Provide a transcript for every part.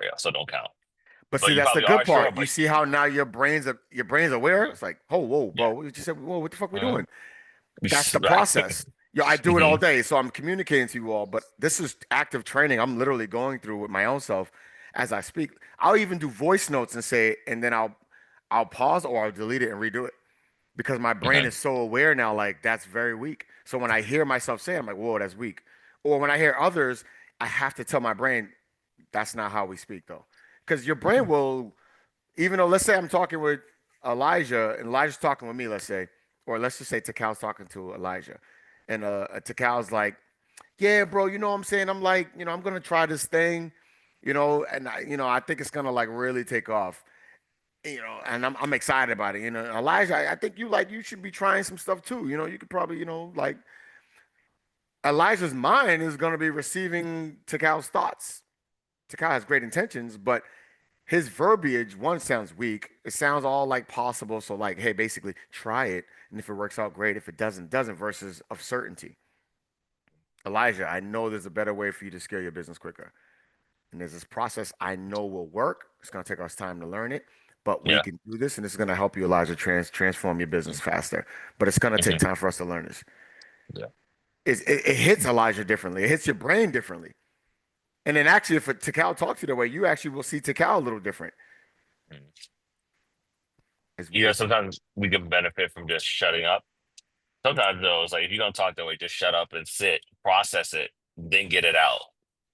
scenario, so don't count. But But see, you that's the probably good are sure, part. You but see how now your brain's aware. mhm, It's like, oh, whoa, yeah. bro. You just said, whoa, what the fuck we Mhm. doing? That's the Right. process. Yo, I do it all Hmm. day, so I'm communicating to you all. But this is active training. I'm literally going through with my own self as I speak. I'll even do voice notes and say, and then I'll pause or I'll delete it and redo it because my brain Hmm. is so aware now. Like that's very weak. So when I hear myself say, I'm like, whoa, that's weak. Or when I hear others, I have to tell my brain that's not how we speak though, because your brain will even though let's say I'm talking with Elijah and Elijah's talking with me, let's say, or let's just say Takal's talking to Elijah, and Takal's like, "Yeah, bro, you know what I'm saying? I'm like, I'm gonna try this thing, and I think it's gonna like really take off, and I'm excited about it, Elijah, I think you should be trying some stuff too, you could probably, like Elijah's mind is gonna be receiving Takal's thoughts. Takal has great intentions, but his verbiage, one sounds weak. It sounds all like possible. So like, hey, basically try it. And if it works out, great. If it doesn't versus of certainty. Elijah, I know there's a better way for you to scale your business quicker. And there's this process I know will work. It's going to take us time to learn it, but we Yeah. can do this and this is going to help you, Elijah, transform your business faster. But it's going to take Hmm. time for us to learn this. Yeah. It hits Elijah differently. It hits your brain differently. And then actually, if Takal talks to you that way, you actually will see Takal a little different. Mhm. It's You know, weird. sometimes we can benefit from just shutting up. Sometimes though, it's like if you don't talk that way, just shut up and sit, process it, then get it out.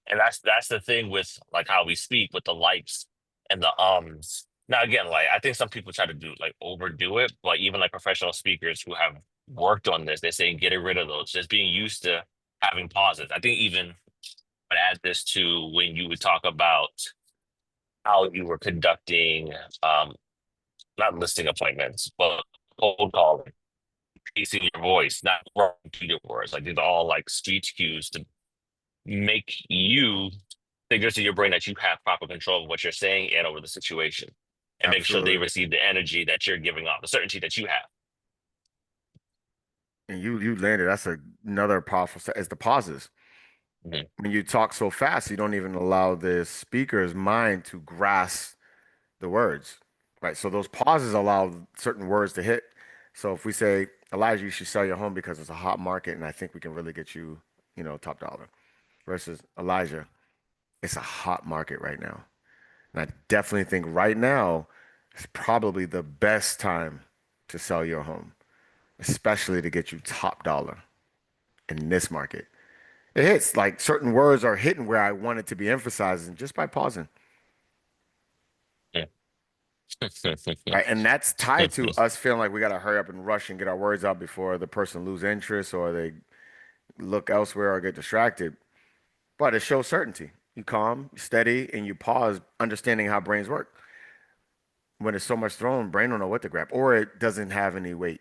And that's the thing with like how we speak with the likes and the ums. Now again, like I think some people try to do like overdo it, but even like professional speakers who have worked on this, they say get rid of those. Just being used to having pauses. I think even I'd add this to when you would talk about how you were conducting not listing appointments, but cold calling, pacing your voice, not running your words. Like these are all like speech cues to make you figures in your brain that you have proper control of what you're saying and over the situation, and make sure they Absolutely. receive the energy that you're giving off, the certainty that you have. And you landed. That's another powerful set. It's the pauses. Mhm. When you talk so fast, you don't even allow the speaker's mind to grasp the words, right? So those pauses allow certain words to hit. So if we say, Elijah, you should sell your home because it's a hot market, and I think we can really get you, top dollar. Versus Elijah, it's a hot market right now, and I definitely think right now is probably the best time to sell your home, especially to get you top dollar in this market. It hits like certain words are hitting where I want it to be emphasized and just by pausing. Yeah. Right. And that's tied to us feeling like we got to hurry up and rush and get our words out before the person lose interest or they look elsewhere or get distracted. But it shows certainty. You calm, steady, and you pause, understanding how brains work. When there's so much thrown, brain don't know what to grab, or it doesn't have any weight.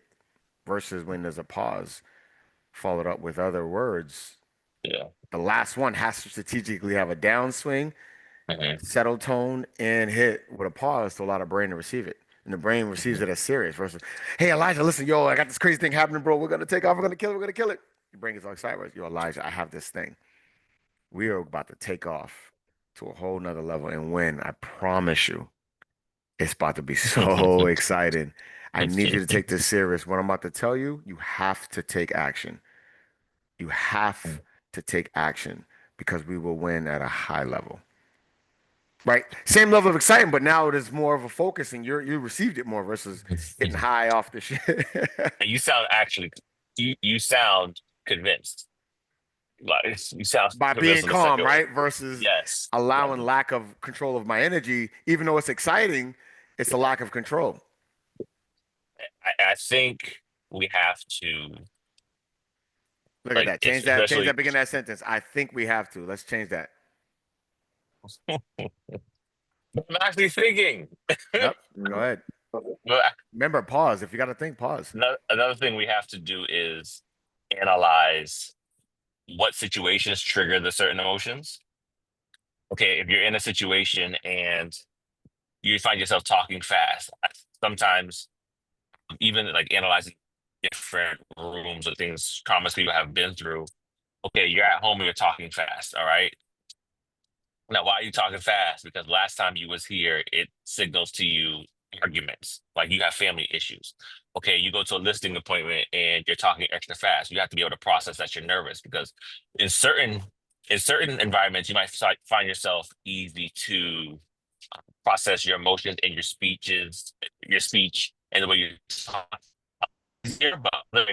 Versus when there's a pause, followed up with other words. Yeah. The last one has to strategically have a downswing Mhm. settle tone and hit with a pause to allow the brain to receive it. And the brain receives Mhm. it as serious versus, hey, Elijah, listen, yo, I got this crazy thing happening, bro. We're going to take off. We're going to kill it. We're going to kill it. Your brain gets all excited. Yo, Elijah, I have this thing. We are about to take off to a whole nother level and win. I promise you, it's about to be so exciting. I need you to take this serious. What I'm about to tell you, you have to take action. You have to take action because we will win at a high level. Right? Same level of excitement, but now it is more of a focus and you received it more versus getting high off the shit. And you sound actually, you sound convinced. Like you sound By convinced being on the second calm, one. right? Versus Yes. Yes. allowing lack of control of my energy, even though it's exciting, it's a Yeah. lack of control. I think we have to Look at like that. if Change that especially beginning of that sentence. I think we have to. Let's change that. I'm actually thinking. Yep. Go ahead. But Remember, pause. If you got to think, pause. another thing we have to do is analyze what situations trigger the certain emotions. Okay, if you're in a situation and you find yourself talking fast, sometimes even like analyzing different rooms or things common people have been through. Okay, you're at home and you're talking fast. All right. Now, why are you talking fast? Because last time you was here, it signals to you arguments, like you have family issues. Okay, you go to a listing appointment and you're talking extra fast. You have to be able to process that you're nervous because in certain in certain environments, you might find yourself easy to process your emotions and your speech, and the way you talk. Easier, but other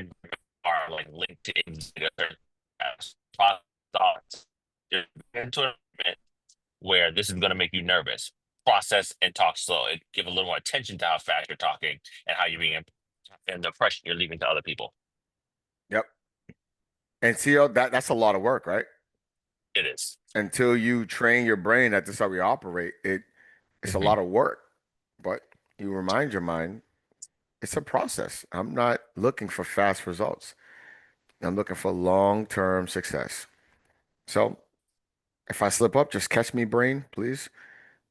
are like linked to certain thoughts. You're into an environment where this is going to make you nervous. Process and talk slow. It give a little more attention to how fast you're talking and how you're being and the impression you're leaving to other people. Yep. And see, that's a lot of work, right? It is. Until you train your brain that this is how we operate, it's a Mhm. lot of work. But you remind your mind it's a process. I'm not looking for fast results. I'm looking for long-term success. So if I slip up, just catch me, brain, please.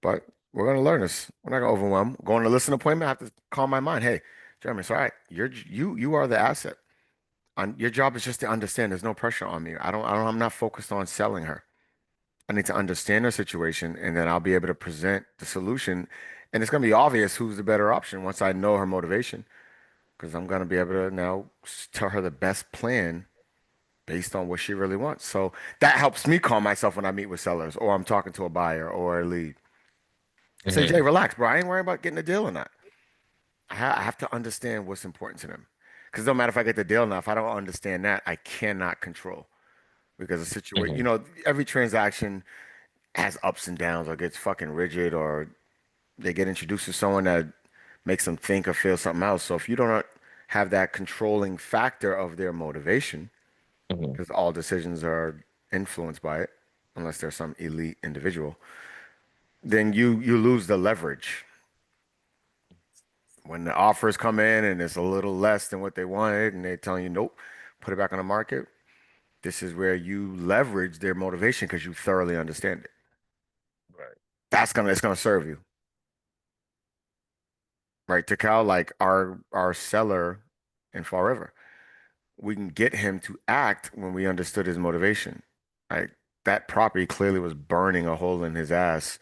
But we're gonna learn this. We're not gonna overwhelm. Going to listen appointment, I have to calm my mind. Hey, Jeremy, it's all right. You are the asset. Your job is just to understand. There's no pressure on me. I'm not focused on selling her. I need to understand her situation, and then I'll be able to present the solution. And it's gonna be obvious who's the better option once I know her motivation, because I'm gonna be able to now tell her the best plan based on what she really wants. So that helps me calm myself when I meet with sellers or I'm talking to a buyer or a lead. Say, Jay, Mhm. relax, bro. I ain't worried about getting a deal or not. I have to understand what's important to them. Because no matter if I get the deal or not, if I don't understand that, I cannot control. Because the situation, Mhm. every transaction has ups and downs or gets fucking rigid or they get introduced to someone that makes them think or feel something else. So if you don't have that controlling factor of their motivation, Mhm. because all decisions are influenced by it, unless there's some elite individual, then you lose the leverage. When the offers come in and it's a little less than what they wanted, and they're telling you, nope, put it back on the market, this is where you leverage their motivation because you thoroughly understand it. Right. It's gonna serve you. Right, Takal, like our seller in Fall River, we can get him to act when we understood his motivation. Right, that property clearly was burning a hole in his ass,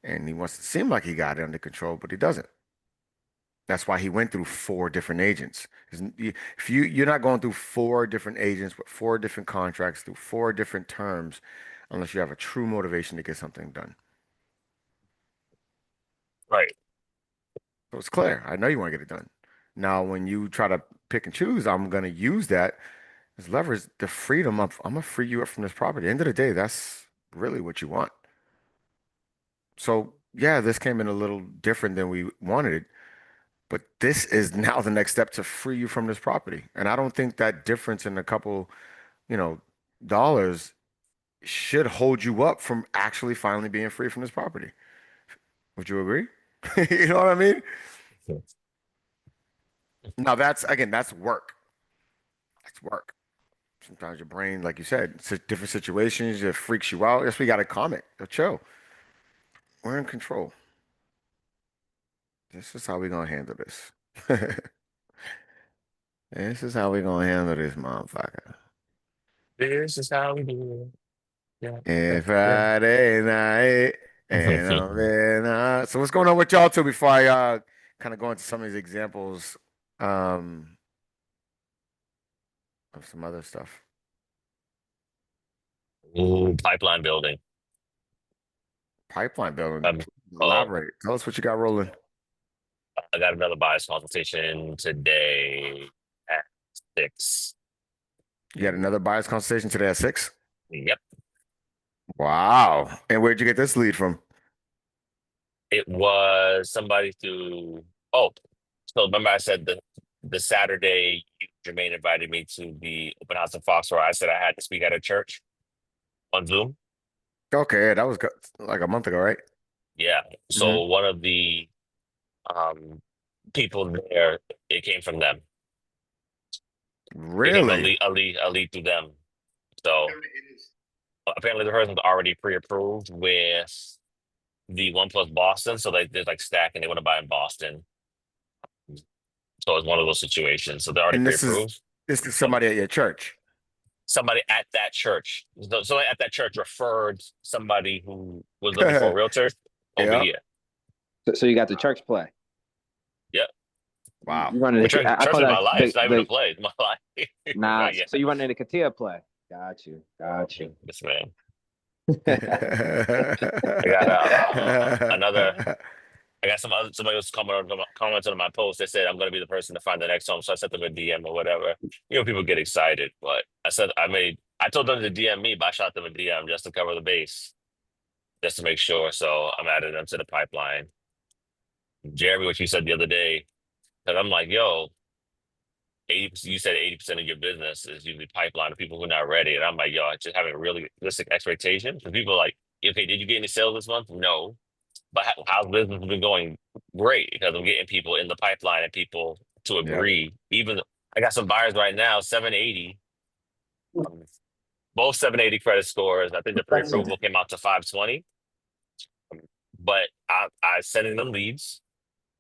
and he wants to seem like he got it under control, but he doesn't. That's why he went through four different agents. If you're not going through four different agents with four different contracts through four different terms, unless you have a true motivation to get something done. Right. So it's clear. I know you want to get it done. Now, when you try to pick and choose, I'm going to use that as leverage the freedom of I'm gonna free you up from this property. At the end of the day, that's really what you want. So yeah, this came in a little different than we wanted it, but this is now the next step to free you from this property. And I don't think that difference in a couple, you know, dollars should hold you up from actually finally being free from this property. Would you agree? You know what I mean? Now that's again, that's work. That's work. Sometimes your brain, like you said, different situations, it freaks you out. That's why you got to calm it. Chill. We're in control. This is how we're gonna handle this. This is how we're gonna handle this motherfucker. This is how we do it. Yeah. Yeah. It's Yeah. Friday night and I'm in so what's going on with y'all too before I kind of go into some of these examples of some other stuff. Ooh, pipeline building. Pipeline building. Um, oh, Elaborate. Tell us what you got rolling. I got another buyer's consultation today at 6. You got another buyer's consultation today at 6? Yep. Wow. And where'd you get this lead from? It was somebody through, oh, so remember I said the Saturday Jermaine invited me to the open house in Foxborough. I said I had to speak at a church on Zoom. Okay, yeah, that was like a month ago, right? Yeah. Hmm. So one of the um people there, it came from them. It came Really? a lead through them. So apparently the person's already pre-approved with the One Plus Boston, so they're like stacking. They want to buy in Boston, so it's one of those situations. So they're already And pre-approved. this is But somebody at your church. somebody at that church. So somebody at that church referred somebody who was looking for a realtor over Yep. here. So you got the church play. Yep. Wow. You running But the, I church call is my that life. It's not even a the play. It's my life. nah. But yeah, So you running the Katia play. Got you. Got you. yes, man. I got another. I got somebody was commenting on my post. They said I'm going to be the person to find the next home. So I sent them a DM or whatever. You know, people get excited, but I told them to DM me, but I shot them a DM just to cover the base, just to make sure. So I'm adding them to the pipeline. Jeremy, what you said the other day, because I'm like, yo, 80%, you said 80% of your business is usually pipeline of people who are not ready. And I'm like, yo, I just having a really realistic expectation. Because people are like, okay, did you get any sales this month? No. But how's business been going? Great, because I'm getting people in the pipeline and people to Yep. agree. Even I got some buyers right now, 780, um, both 780 credit scores. I think the pre-approval came out to 520. But I sending them leads.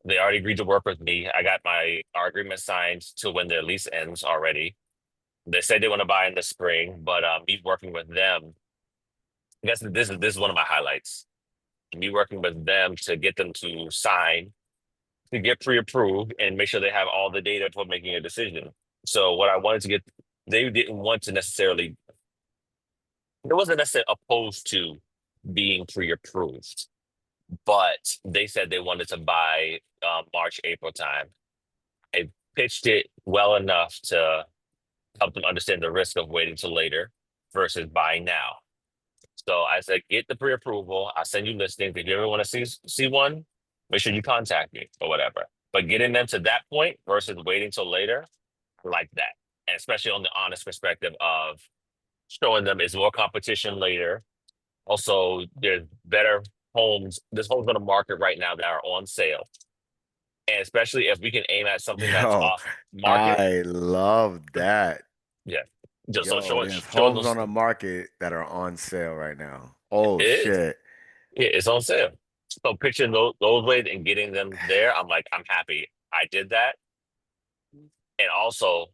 They already agreed to work with me. I got our agreement signed to when their lease ends already. They said they want to buy in the spring, but me working with them, I guess this is one of my highlights. Me working with them to get them to sign, to get pre-approved, and make sure they have all the data for making a decision. So what I wanted to get, they didn't want to necessarily, it wasn't necessarily opposed to being pre-approved, but they said they wanted to buy March, April time. I pitched it well enough to help them understand the risk of waiting till later versus buying now. So I said, get the pre-approval. I'll send you listings. If you ever want to see one, make sure you contact me or whatever. But getting them to that point versus waiting till later, I like that. And especially on the honest perspective of showing them is more competition later. Also, there's better homes. There's homes on the market right now that are on sale. And especially if we can aim at something that's Yo, off market, I love that. yeah. Just so Yo, there's showing homes on those, the market that are on sale right now. Oh it is. shit. Yeah, it's on sale. So pitching those ways and getting them there, I'm like, I'm happy I did that. And also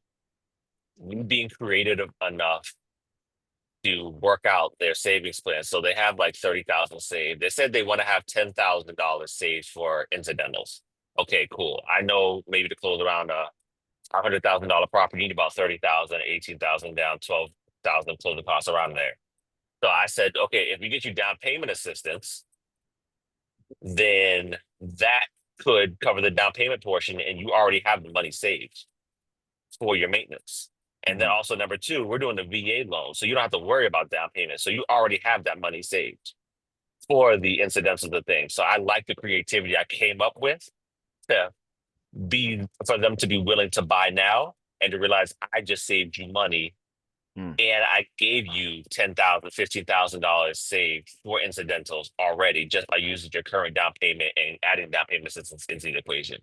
me being creative enough to work out their savings plan. So they have like 30,000 saved. They said they want to have $10,000 saved for incidentals. Okay, cool. I know maybe to close around a $100,000 property, you need about 30,000, 18,000 down, 12,000 closing costs around there. So I said, okay, if we get you down payment assistance, then that could cover the down payment portion and you already have the money saved for your maintenance. And then Mhm. also number two, we're doing the VA loan. So you don't have to worry about down payment. So you already have that money saved for the incidents of the thing. So I like the creativity I came up with to be for them to be willing to buy now and to realize I just saved you money Mm. and I gave you $10,000, $15,000 saved for incidentals already just by using your current down payment and adding down payment assistance into the equation.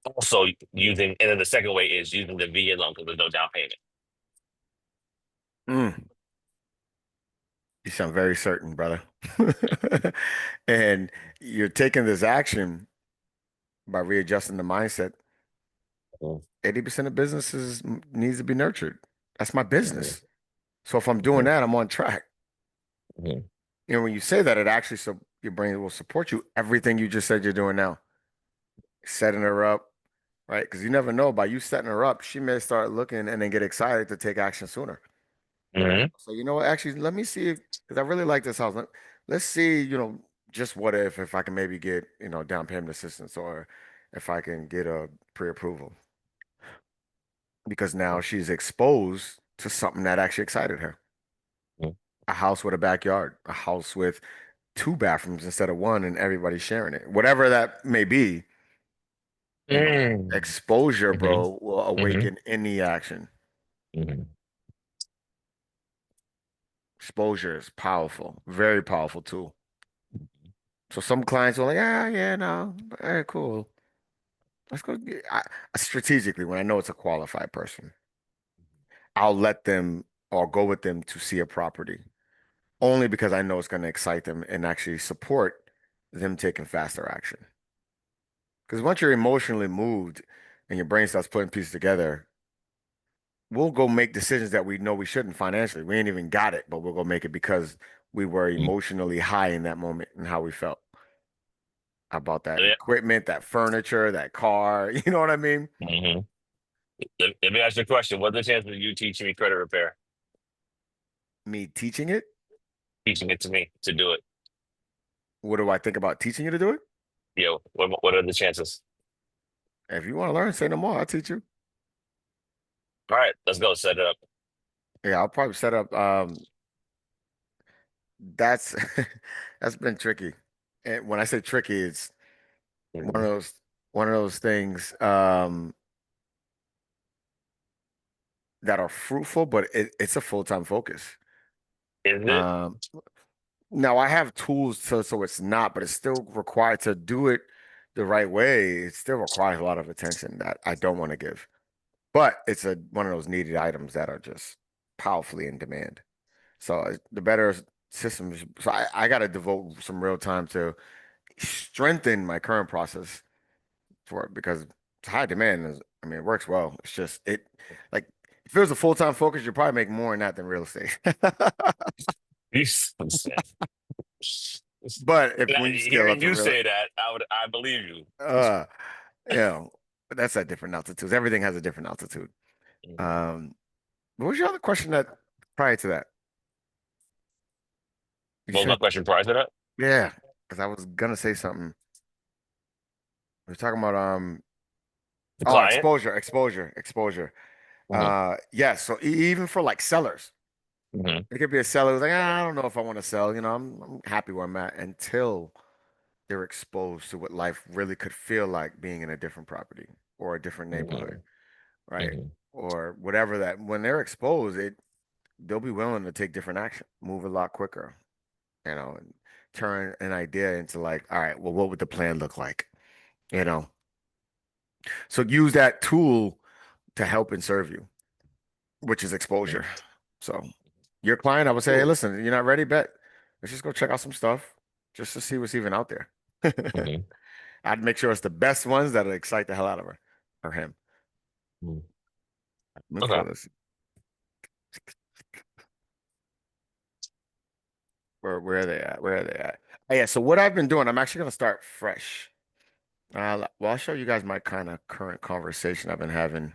Also using, and then the second way is using the VA loan because there's no down payment. Mm. You sound very certain, brother. And you're taking this action by readjusting the mindset. Mhm. 80% of businesses needs to be nurtured. That's my business. Mhm. So if I'm doing that, I'm on track. Mhm. You know, when you say that, it actually so your brain will support you. Everything you just said you're doing now, setting her up, right? Because you never know by you setting her up, she may start looking and then get excited to take action sooner. Mhm. So you know what? Actually, let me see because I really like this house. Let's see, just what if I can maybe get, down payment assistance or if I can get a pre-approval because now she's exposed to something that actually excited her. Mhm. A house with a backyard, a house with two bathrooms instead of one, and everybody sharing it. Whatever that may be, Mhm. exposure, Mhm. bro, will Mhm. awaken any action. Mhm. Exposure is powerful, very powerful tool. So some clients are like, ah, yeah, no, all right, cool. Let's go. Strategically, when I know it's a qualified person, I'll let them or go with them to see a property only because I know it's going to excite them and actually support them taking faster action. Because once you're emotionally moved and your brain starts putting pieces together, we'll go make decisions that we know we shouldn't financially. We ain't even got it, but we'll go make it because we were emotionally high in that moment and how we felt about that Yeah. equipment, that furniture, that car. You know what I mean? Hmm. Let me ask you a question. What's the chances of you teaching me credit repair? Me teaching it. Teaching it to me to do it. What do I think about teaching you to do it? What are the chances? If you want to learn, say no more. I'll teach you. All right, let's go. Set it up. Yeah, I'll probably set up. That's that's been tricky. And when I say tricky, it's one of Mhm. those one of those things that are fruitful, but it's a full-time focus. Is it? Um, Now I have tools so it's not, but it's still required to do it the right way. It still requires a lot of attention that I don't want to give. But it's a one of those needed items that are just powerfully in demand. So the better systems. So I got to devote some real time to strengthen my current process for it because it's high demand. I mean, it works well. It's just like if it was a full-time focus, you'd probably make more in that than real estate. You s- But if when you scale up Hearing to you real, say that, I believe you. uh, you know, that's at different altitudes. Everything has a different altitude. Mhm. Um, what was your other question that prior to that? You What was my said, question prior to that? yeah, because I was gonna say something. We were talking about The oh, client? exposure. Hmm. Yes. So even for like sellers, Hmm. it could be a seller who's like, I don't know if I want to sell. I'm happy where I'm at until they're exposed to what life really could feel like being in a different property or a different neighborhood, Hmm. right? Hmm. Or whatever that when they're exposed, they'll be willing to take different action, move a lot quicker, and turn an idea into like, all right, well, what would the plan look like? You know, so use that tool to help and serve you, which is exposure. So your client, I would say, hey, Cool. listen, you're not ready, bet. Let's just go check out some stuff just to see what's even out there. Hmm. I'd make sure it's the best ones that'll excite the hell out of her or him. Hmm. Let's go. Okay. Let's see. Where are they at? Where are they at? Oh, yeah. So what I've been doing, I'm actually gonna start fresh. Well, I'll show you guys my kind of current conversation I've been having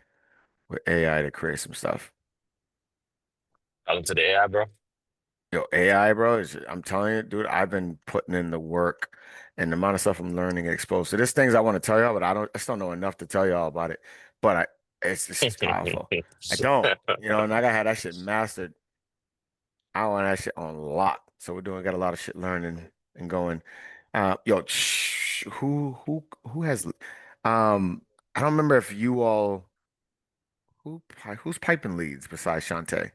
with AI to create some stuff. Talking to the AI, bro. Yo, AI, bro, I'm telling you, dude, I've been putting in the work and the amount of stuff I'm learning and exposed to. There's things I want to tell y'all, but I just don't know enough to tell y'all about it. But it's powerful. I don't, and I gotta have that shit mastered. I want that shit on lock. So got a lot of shit learning and going. Yo, who has, I don't remember if you all, who's piping leads besides Shantae?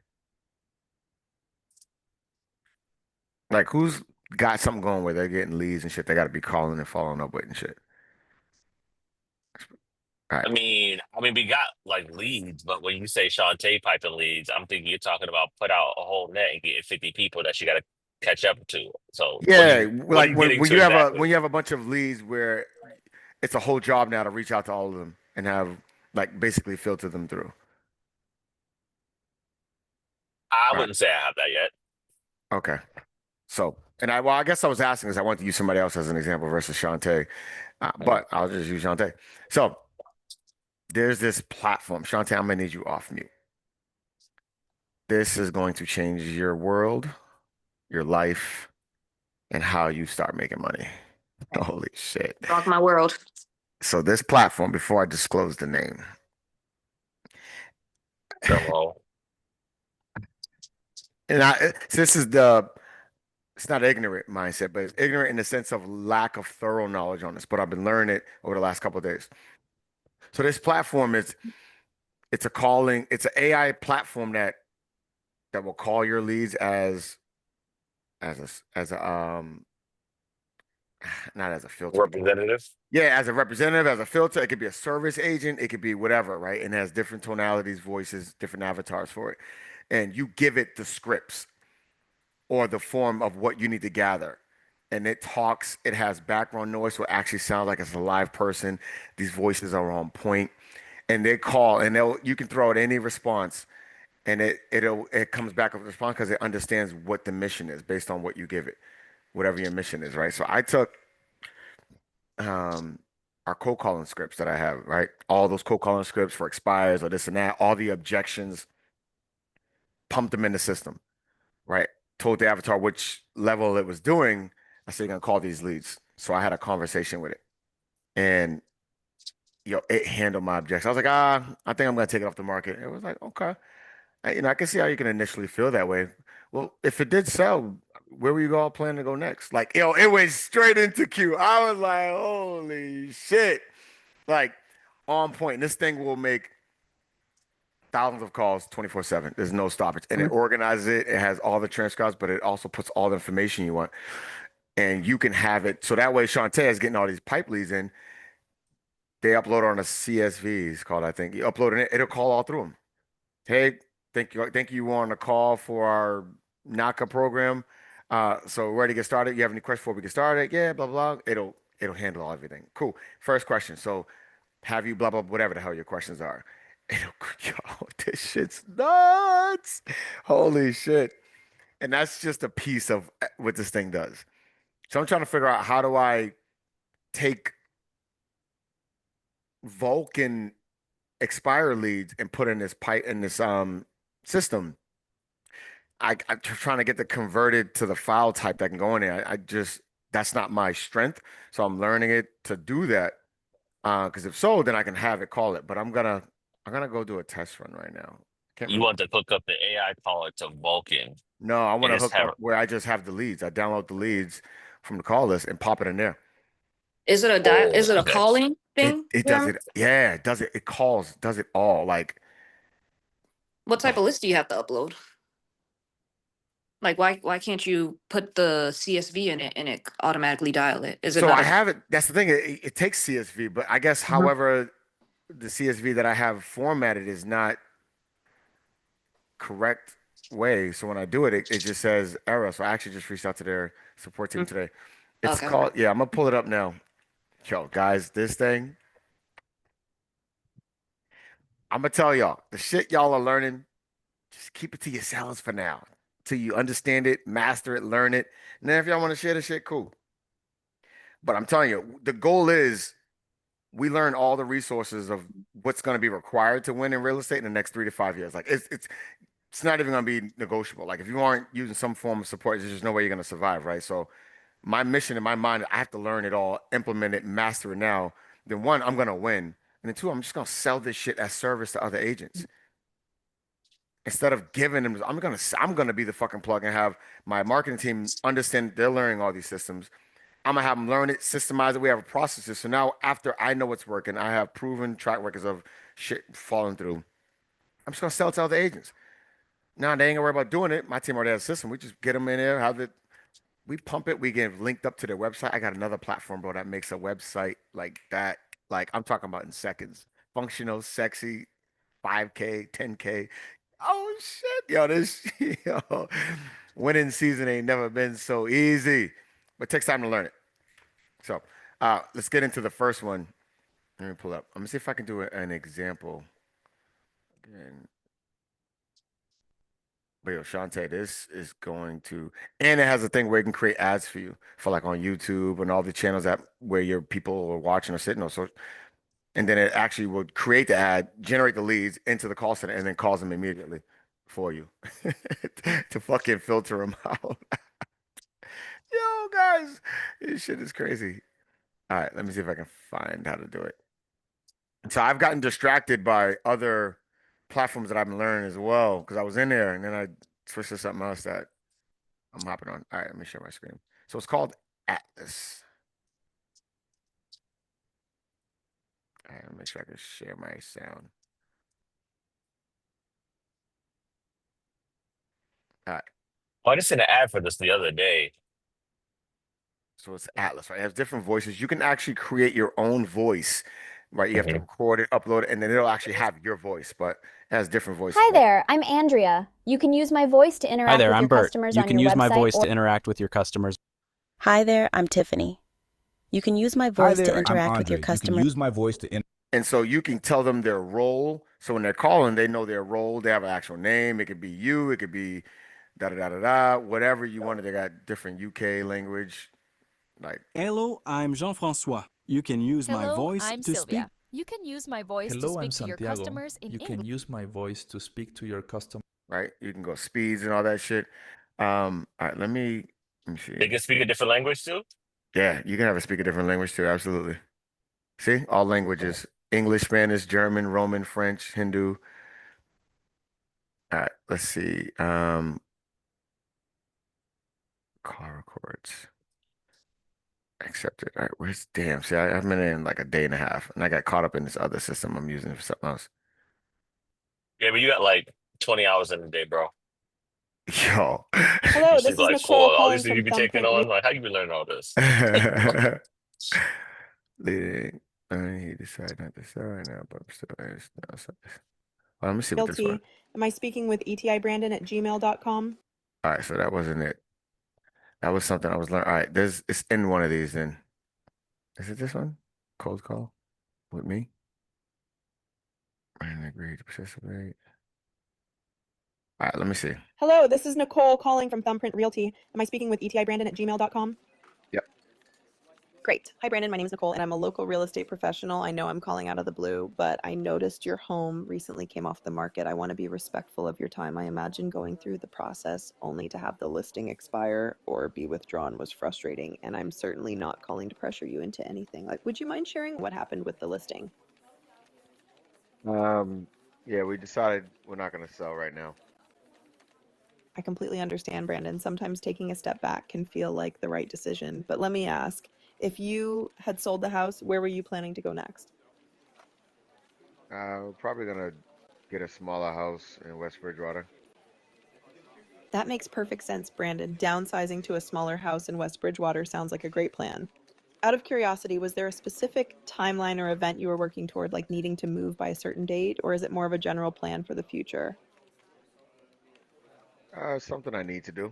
Like who's got something going where they're getting leads and shit they got to be calling and following up with and shit. All right. We got like leads, but when you say Shantae piping leads, I'm thinking you're talking about put out a whole net and get 50 people that you got to catch up to. So Yeah, what are like you when getting when to you have exactly? a bunch of leads where it's a whole job now to reach out to all of them and have like basically filter them through. I All right. wouldn't say I have that yet. Okay. So, I guess I was asking because I want to use somebody else as an example versus Shantae, Mhm. but I'll just use Shantae. So there's this platform. Shantae, I'm gonna need you off mute. This is going to change your world, your life, and how you start making money. Holy shit. Rock my world. So this platform, before I disclose the name, Drum roll. so this is the it's not ignorant mindset, but it's ignorant in the sense of lack of thorough knowledge on this. But I've been learning it over the last couple of days. So this platform it's an AI platform that will call your leads as a not as a filter. Representative. Yeah, as a representative, as a filter, it could be a service agent, it could be whatever, right? And it has different tonalities, voices, different avatars for it. And you give it the scripts or the form of what you need to gather. And it talks, it has background noise, so it actually sounds like it's a live person. These voices are on point. and they call and you can throw out any response and it comes back with a response because it understands what the mission is based on what you give it, whatever your mission is, right? So I took um our cold calling scripts that I have, right? All those cold calling scripts for expires or this and that, all the objections, pumped them in the system, right? Told the avatar which level it was doing. I said, you're gonna call these leads. So I had a conversation with it. And it handled my objections. I was like, I think I'm gonna take it off the market. It was like, okay. I can see how you can initially feel that way. Well, if it did sell, where were you all planning to go next? Like, it went straight into queue. I was like, holy shit. Like, on point. This thing will make thousands of calls 24/7. There's no stoppage. And it organizes it. It has all the transcribes, but it also puts all the information you want. And you can have it. So that way, Shantae is getting all these pipe leads in. They upload on a CSV, it's called, I think. You upload it, it'll call all through them. Hey, thank you on the call for our NACA program. So we're ready to get started. You have any questions before we get started? Yeah, blah blah. It'll handle everything. Cool. First question. So have you blah blah whatever the hell your questions are? Yo, this shit's nuts. Holy shit. And that's just a piece of what this thing does. So I'm trying to figure out how do I take Vulcan expire leads and put in this pipe in this system. I'm trying to get the converted to the file type that can go in there. I just that's not my strength, so I'm learning it to do that. Because if so, then I can have it call it. But I'm gonna go do a test run right now. Can't You remember. want to hook up the AI caller to Vulcan No, I want and to just hook have up where I just have the leads. I download the leads from the call list and pop it in there. Is it oh, is it a okay. calling It thing? it does it. Yeah, it does it. It calls, does it all. Like What type of list do you have to upload? Like why can't you put the CSV in it and it automatically dial it? Is it so not I a have it. That's the thing. It takes CSV, but I guess however the CSV that I have formatted is not correct way. So when I do it, it just says error. So I actually just reached out to their support team today. It's Okay. called, yeah, I'm gonna pull it up now. Yo, guys, this thing, I'm gonna tell y'all, the shit y'all are learning, just keep it to yourselves for now. Till you understand it, master it, learn it. And then if y'all want to share the shit, cool. But I'm telling you, the goal is we learn all the resources of what's going to be required to win in real estate in the next 3 to 5 years. Like it's not even going to be negotiable. Like if you aren't using some form of support, there's just no way you're going to survive, right? So my mission in my mind, I have to learn it all, implement it, master it now. Then one, I'm going to win. And then two, I'm just going to sell this shit as service to other agents. Instead of giving them, I'm gonna be the fucking plug and have my marketing team understand they're learning all these systems. I'm gonna have them learn it, systemize it. We have processes. So now after I know what's working, I have proven track records of shit falling through. I'm just gonna sell it to other agents. Now they ain't gonna worry about doing it. My team already has a system. We just get them in there, we pump it, we get linked up to their website. I got another platform, bro, that makes a website like that. Like I'm talking about in seconds. Functional, sexy, 5K, 10K. Oh shit, yo, yo, winning season ain't never been so easy, but it takes time to learn it. So, let's get into the first one. Let me pull up. I'm gonna see if I can do an example. Again, but yo, Shantae, this is going to, and it has a thing where you can create ads for you for like on YouTube and all the channels that where your people are watching or sitting on. So, and then it actually will create the ad, generate the leads into the call center, and then calls them immediately for you to fucking filter them out. Yo, guys, this shit is crazy. All right, let me see if I can find how to do it. So I've gotten distracted by other platforms that I've been learning as well because I was in there and then I switched to something else that I'm hopping on. All right, let me share my screen. So it's called Atlas. All right, let me make sure I can share my sound. All right. Oh, I just seen an ad for this the other day. So it's Atlas, right? It has different voices. You can actually create your own voice, right? You have to Mhm. record it, upload it, and then it'll actually have your voice, but it has different voices. Hi there, I'm Andrea. You can use my voice to interact Hi there, with I'm your Bert. customers You on can your use my website voice or to interact with your customers. Hi there, I'm Tiffany. You can use my Hi voice to there, I'm interact with your Andre. You can customers. use my voice to And And so you can tell them their role. So when they're calling, they know their role. They have an actual name. It could be you. It could be da da da da da. Whatever you wanted. They got different UK language. Like Hello, I'm Jean-François. You can use my Hello, voice I'm to Sylvia. speak. You can use my voice to Hello, I'm speak to your Santiago. customers in You English. can use my voice to speak to your customer. right. You can go speeds and all that shit. All right. Let me see. They can speak a different language too. Yeah, you can have a speak a different language too. Absolutely. See, all languages: English, Spanish, German, Roman, French, Hindu. All right. Let's see. Call records. Accepted. All right. Where's damn? See, I've been in like a day and a half, and I got caught up in this other system I'm using for something else. Yeah, but you got like 20 hours in a day, bro. Yo. Hello, You this should is like Nicole 4. calling Obviously, you from be taking Thumbprint. on like how you been learning all this. Leading. He decided not to sell right now, but I'm still. Well, let me see what this was. Realty. Am I speaking with etibrandan@gmail.com? All right, so that wasn't it. That was something I was learning. All right, it's in one of these then. Is it this one? Cold call with me? And agreed to participate. All right, let me see. Hello, this is Nicole calling from Thumbprint Realty. Am I speaking with etibrandan@gmail.com? Yep. Great. Hi, Brandon. My name is Nicole, and I'm a local real estate professional. I know I'm calling out of the blue, but I noticed your home recently came off the market. I want to be respectful of your time. I imagine going through the process only to have the listing expire or be withdrawn was frustrating, and I'm certainly not calling to pressure you into anything. Like, would you mind sharing what happened with the listing? Yeah, we decided we're not gonna sell right now. I completely understand, Brandon. Sometimes taking a step back can feel like the right decision. But let me ask, if you had sold the house, where were you planning to go next? We're probably gonna get a smaller house in West Bridgewater. That makes perfect sense, Brandon. Downsizing to a smaller house in West Bridgewater sounds like a great plan. Out of curiosity, was there a specific timeline or event you were working toward, like needing to move by a certain date, or is it more of a general plan for the future? Something I need to do.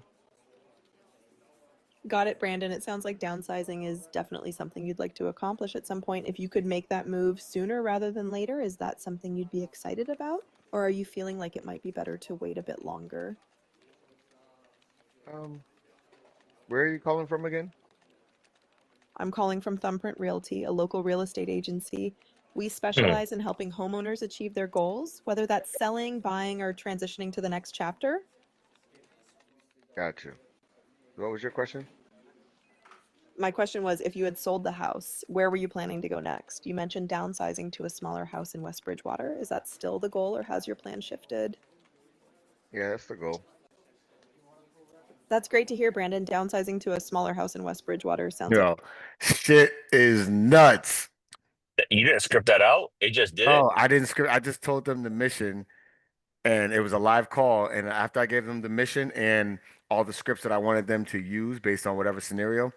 Got it, Brandon. It sounds like downsizing is definitely something you'd like to accomplish at some point. If you could make that move sooner rather than later, is that something you'd be excited about? Or are you feeling like it might be better to wait a bit longer? Where are you calling from again? I'm calling from Thumbprint Realty, a local real estate agency. We specialize in helping homeowners achieve their goals, whether that's selling, buying, or transitioning to the next chapter. Got you. What was your question? My question was, if you had sold the house, where were you planning to go next? You mentioned downsizing to a smaller house in West Bridgewater. Is that still the goal, or has your plan shifted? Yeah, that's the goal. That's great to hear, Brandon. Downsizing to a smaller house in West Bridgewater sounds Yo, shit is nuts. You didn't script that out. It just did it. Oh, I didn't script. I just told them the mission, and it was a live call. And after I gave them the mission and all the scripts that I wanted them to use based on whatever scenario,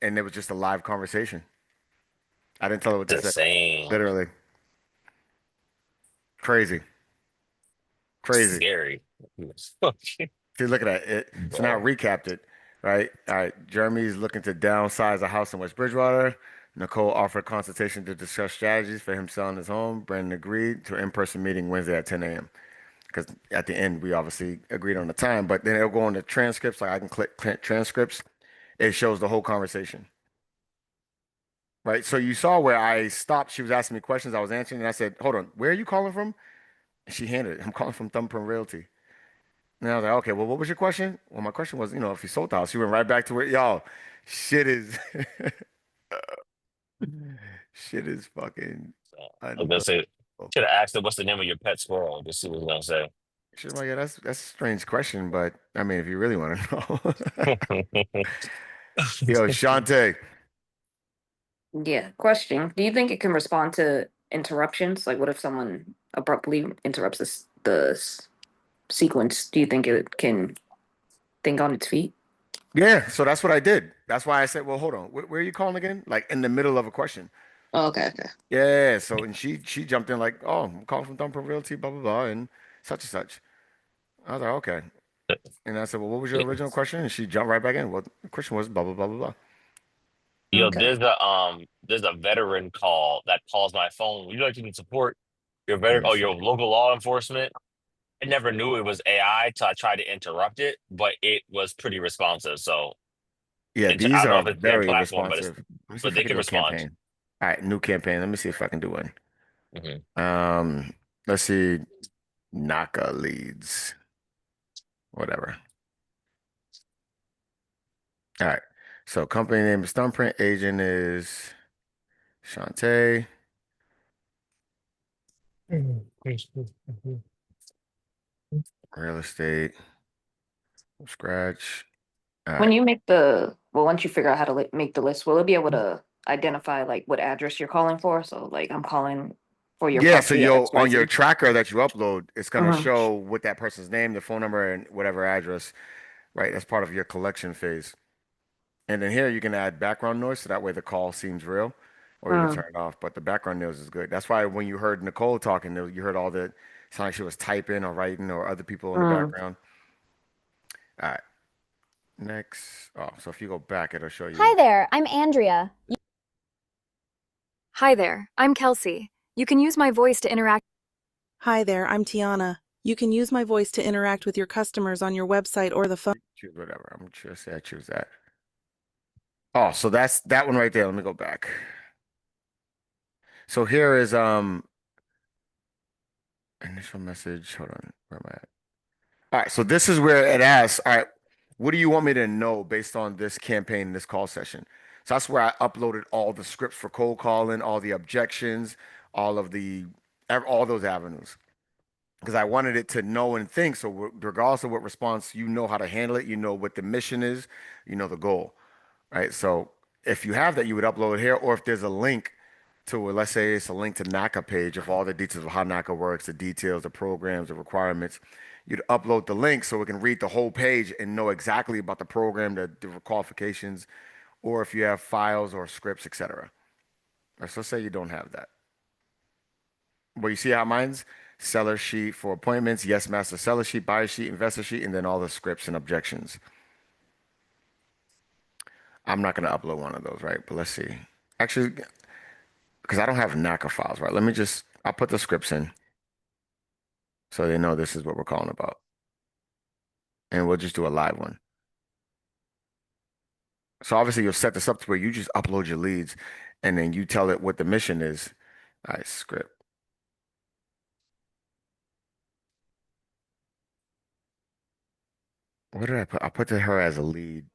and it was just a live conversation. I didn't tell her what to It's say. insane. Literally. Crazy. Crazy. Scary. See, look at that. So now I recapped it, right? All right. Jeremy's looking to downsize a house in West Bridgewater. Nicole offered consultation to discuss strategies for him selling his home. Brandon agreed to an in-person meeting Wednesday at 10 a.m. Because at the end, we obviously agreed on the time, but then it'll go on the transcripts. Like I can click transcripts. It shows the whole conversation. Right. So you saw where I stopped. She was asking me questions. I was answering, and I said, hold on, where are you calling from? And she handed it. I'm calling from Thumbprint Realty. And I was like, okay, well, what was your question? Well, my question was, if you sold the house, she went right back to it. Y'all, shit is shit is fucking I was gonna say, should have asked her what's the name of your pet squirrel. Just see what he's gonna say. Shit, like, yeah, that's a strange question, but I mean, if you really want to know. Yo, Shantae. Yeah. Question. Do you think it can respond to interruptions? Like what if someone abruptly interrupts the sequence? Do you think it can think on its feet? Yeah, so that's what I did. That's why I said, well, hold on, where are you calling again? Like in the middle of a question. Oh, okay, okay. Yeah, so and she jumped in like, oh, I'm calling from Thumbprint Realty, blah blah blah, and such and such. I was like, okay. And I said, well, what was your original question? And she jumped right back in. Well, the question was blah blah blah blah blah. Yo, Okay. there's there's a veteran call that calls my phone. You know, like you need support. Your veteran, Let me oh, see. your local law enforcement. I never knew it was AI till I tried to interrupt it, but it was pretty responsive. So Yeah, I these don't know are if it's their very platform, but responsive. Let me see but if I they can can do a respond. campaign. All right, new campaign. Let me see if I can do one. Hmm. Let's see. Naka leads. Whatever. All right. So company name is Thumbprint. Agent is Shantae. Real estate from scratch. All When right. you make once you figure out how to make the list, will it be able to identify like what address you're calling for? So like I'm calling for your Yeah, so property at you'll on your XYZ. tracker that you upload, it's gonna Mm-hmm. show what that person's name, the phone number, and whatever address, right? That's part of your collection phase. And then here you can add background noise so that way the call seems real, or you can turn it off. But the background noise is good. That's why when you heard Nicole talking, you heard all the sound like she was typing or writing or other people in the Mm. background. All right, next. Oh, so if you go back, it'll show Hi you. there, I'm Andrea. Hi there, I'm Kelsey. You can use my voice to interact. Hi there, I'm Tiana. You can use my voice to interact with your customers on your website or the phone. Choose whatever. I'm sure say I choose that. Oh, so that's that one right there. Let me go back. So here is initial message. Hold on, where am I at? All right, so this is where it asks, all right, what do you want me to know based on this campaign, this call session? So that's where I uploaded all the scripts for cold calling, all the objections, all of the all those avenues. Because I wanted it to know and think. So regardless of what response, you know how to handle it, you know what the mission is, you know the goal, right? So if you have that, you would upload it here, or if there's a link to it, let's say it's a link to NACA page of all the details of how NACA works, the details, the programs, the requirements. You'd upload the link so it can read the whole page and know exactly about the program, the qualifications, or if you have files or scripts, etc. Or so say you don't have that. But you see how mine's seller sheet for appointments, yes, master seller sheet, buyer sheet, investor sheet, and then all the scripts and objections. I'm not going to upload one of those, right? But let's see. Actually, because I don't have NACA files, right? Let me just, I'll put the scripts in so they know this is what we're calling about. And we'll just do a live one. So obviously you'll set this up to where you just upload your leads and then you tell it what the mission is. All right, script. What did I put? I put her as a lead.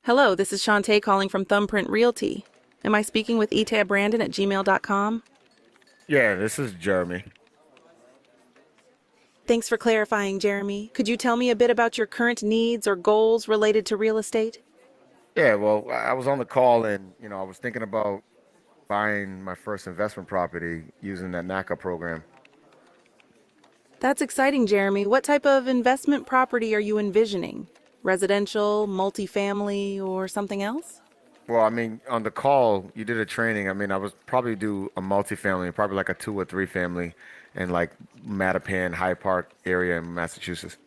Hello, this is Shantae calling from Thumbprint Realty. Am I speaking with etabbrandon at gmail.com? Yeah, this is Jeremy. Thanks for clarifying, Jeremy. Could you tell me a bit about your current needs or goals related to real estate? Yeah, well, I was on the call and, I was thinking about buying my first investment property using that NACA program. That's exciting, Jeremy. What type of investment property are you envisioning? Residential, multifamily, or something else? Well, I mean, on the call, you did a training. I mean, I was probably do a multifamily, probably like a 2 or 3 family in like Mattapan, Hyde Park area in Massachusetts.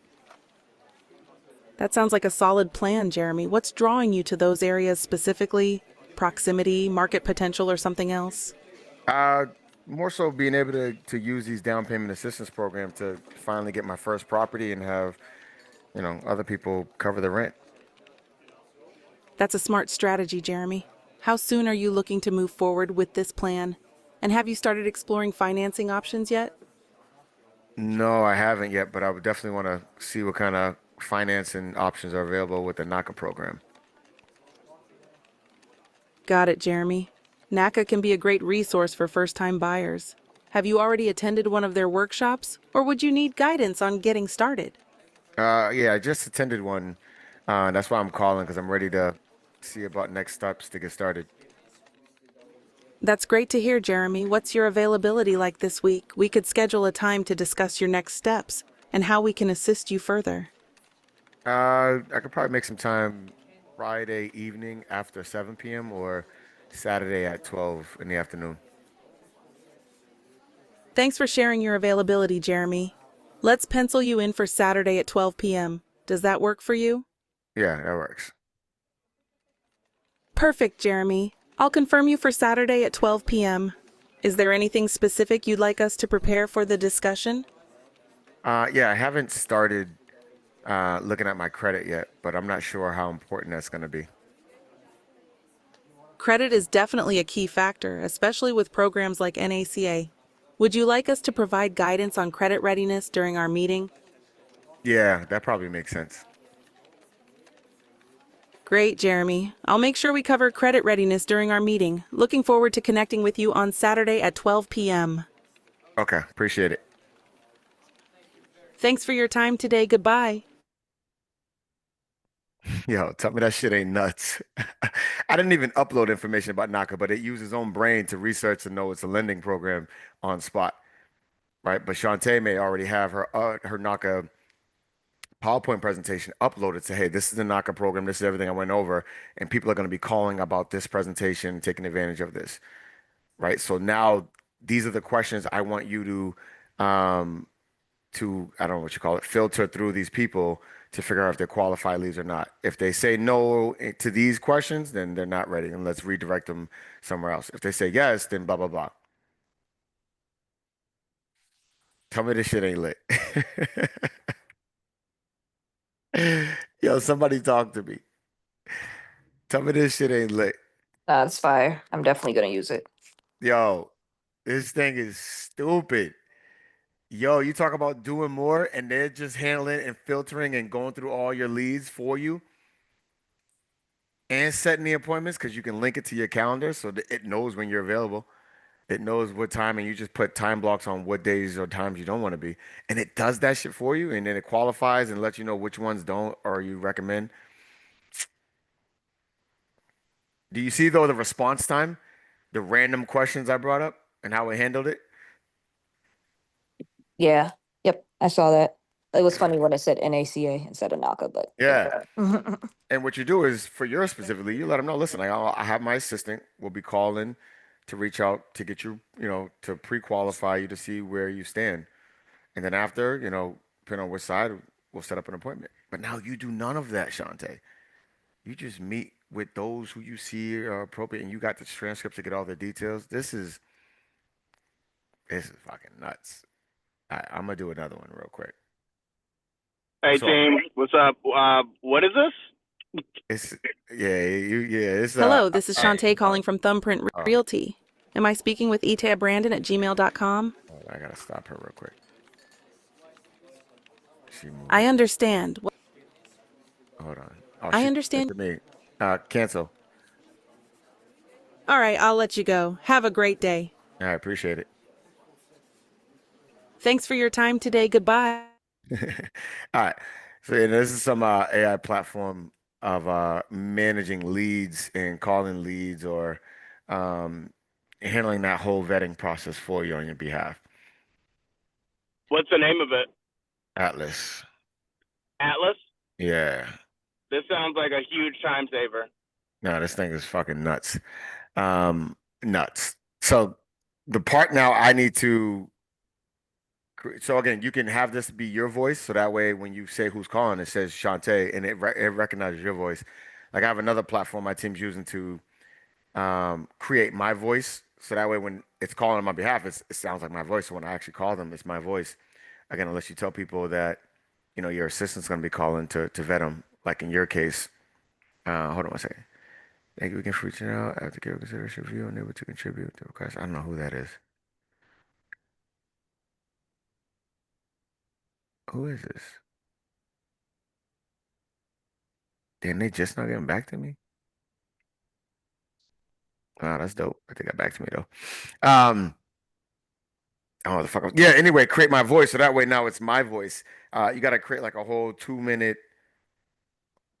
That sounds like a solid plan, Jeremy. What's drawing you to those areas specifically? Proximity, market potential, or something else? Uh, More so being able to use these down payment assistance program to finally get my first property and have, other people cover the rent. That's a smart strategy, Jeremy. How soon are you looking to move forward with this plan? And have you started exploring financing options yet? No, I haven't yet, but I would definitely want to see what kind of financing options are available with the NACA program. Got it, Jeremy. NACA can be a great resource for first-time buyers. Have you already attended one of their workshops, or would you need guidance on getting started? Yeah, I just attended one. That's why I'm calling because I'm ready to see about next steps to get started. That's great to hear, Jeremy. What's your availability like this week? We could schedule a time to discuss your next steps and how we can assist you further. I could probably make some time Friday evening after 7 p.m. or Saturday at 12 in the afternoon. Thanks for sharing your availability, Jeremy. Let's pencil you in for Saturday at 12 p.m. Does that work for you? Yeah, that works. Perfect, Jeremy. I'll confirm you for Saturday at 12 p.m. Is there anything specific you'd like us to prepare for the discussion? Yeah, I haven't started looking at my credit yet, but I'm not sure how important that's going to be. Credit is definitely a key factor, especially with programs like NACA. Would you like us to provide guidance on credit readiness during our meeting? Yeah, that probably makes sense. Great, Jeremy. I'll make sure we cover credit readiness during our meeting. Looking forward to connecting with you on Saturday at 12 p.m. Okay, appreciate it. Thanks for your time today. Goodbye. Yo, tell me that shit ain't nuts. I didn't even upload information about Naka, but it used its own brain to research and know it's a lending program on spot, right? But Shantae may already have her Naka PowerPoint presentation uploaded. Say, hey, this is the Naka program. This is everything I went over, and people are going to be calling about this presentation, taking advantage of this, right? So now these are the questions I want you to I don't know what you call it, filter through these people to figure out if they're qualified leads or not. If they say no to these questions, then they're not ready, and let's redirect them somewhere else. If they say yes, then blah blah blah. Tell me this shit ain't lit. Yo, somebody talk to me. Tell me this shit ain't lit. That's fire. I'm definitely gonna use it. Yo, this thing is stupid. Yo, you talk about doing more and they're just handling and filtering and going through all your leads for you and setting the appointments because you can link it to your calendar so that it knows when you're available. It knows what time, and you just put time blocks on what days or times you don't want to be. And it does that shit for you, and then it qualifies and lets you know which ones don't or you recommend. Do you see though the response time, the random questions I brought up and how it handled it? Yeah. Yep. I saw that. It was funny when it said NACA instead of NACA, but Yeah. yeah. And what you do is for yours specifically, you let them know, listen, I have my assistant will be calling to reach out to get you, to pre-qualify you to see where you stand. And then after, depending on which side, we'll set up an appointment. But now you do none of that, Shante. You just meet with those who you see are appropriate, and you got the transcripts to get all the details. This is fucking nuts. I'm gonna do another one real quick. Hey So team, what's up? What is this? it's it's Hello, this is Shantae calling from Thumbprint Realty. Am I speaking with etabrandon@gmail.com? I gotta stop her real quick. I understand. Hold on. Oh, I she understand. to me. Cancel. All right, I'll let you go. Have a great day. I appreciate it. Thanks for your time today. Goodbye. All right. So yeah, this is some AI platform of managing leads and calling leads or handling that whole vetting process for you on your behalf. What's the name of it? Atlas. Atlas? Yeah. This sounds like a huge time saver. No, this thing is fucking nuts. Nuts. So the part now I need to. So again, you can have this be your voice, so that way when you say who's calling, it says Shantae, and it recognizes your voice. Like I have another platform my team's using to create my voice, so that way when it's calling on my behalf, it sounds like my voice. So when I actually call them, it's my voice. Again, unless you tell people that your assistant's going to be calling to vet them, like in your case. Hold on one second. Thank you again for reaching out. After careful consideration, review and able to contribute to request. I don't know who that is. Who is this? Damn, they just not getting back to me? Wow, that's dope. They got back to me though. Oh, the fuck. Yeah, anyway, create my voice. So that way now it's my voice. You got to create like a whole 2 minute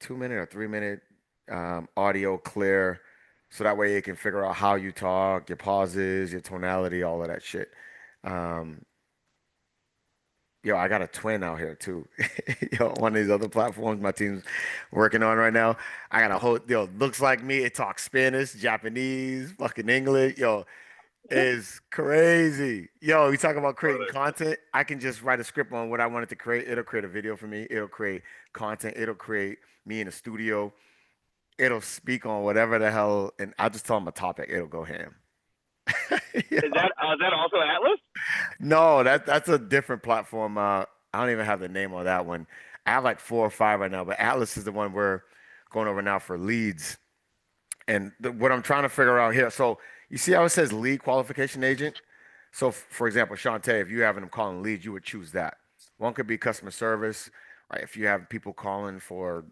or 3 minute audio clear. So that way it can figure out how you talk, your pauses, your tonality, all of that shit. Yo, I got a twin out here too. Yo, one of these other platforms my team's working on right now. I got a whole, looks like me. It talks Spanish, Japanese, fucking English. Yo, is crazy. Yo, you talk about creating content. I can just write a script on what I wanted to create. It'll create a video for me. It'll create content. It'll create me in a studio. it'll speak on whatever the hell, and I'll just tell them a topic. It'll go ham. Is that also Atlas? No, that's a different platform. I don't even have the name on that one. I have like 4 or 5 right now, but Atlas is the one we're going over now for leads. And what I'm trying to figure out here. So you see how it says lead qualification agent? So for example, Shantae, if you having them calling leads, you would choose that. One could be customer service, right? If you have people calling for,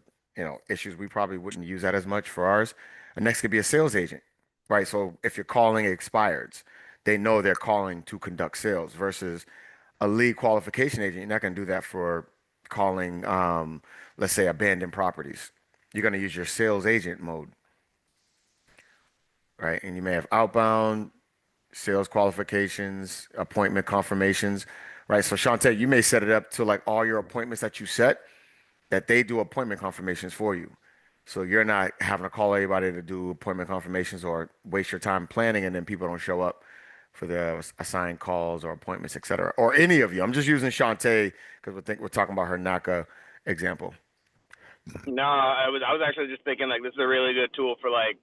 issues, we probably wouldn't use that as much for ours. And next could be a sales agent, right? So if you're calling expireds, they know they're calling to conduct sales versus a lead qualification agent. You're not going to do that for calling, let's say, abandoned properties. You're going to use your sales agent mode, right? And you may have outbound, sales qualifications, appointment confirmations, right? So Shantae, you may set it up to like all your appointments that you set, that they do appointment confirmations for you. So you're not having to call everybody to do appointment confirmations or waste your time planning and then people don't show up for the assigned calls or appointments, etc. Or any of you. I'm just using Shantae because we're talking about her NACA example. No, I was actually just thinking like this is a really good tool for like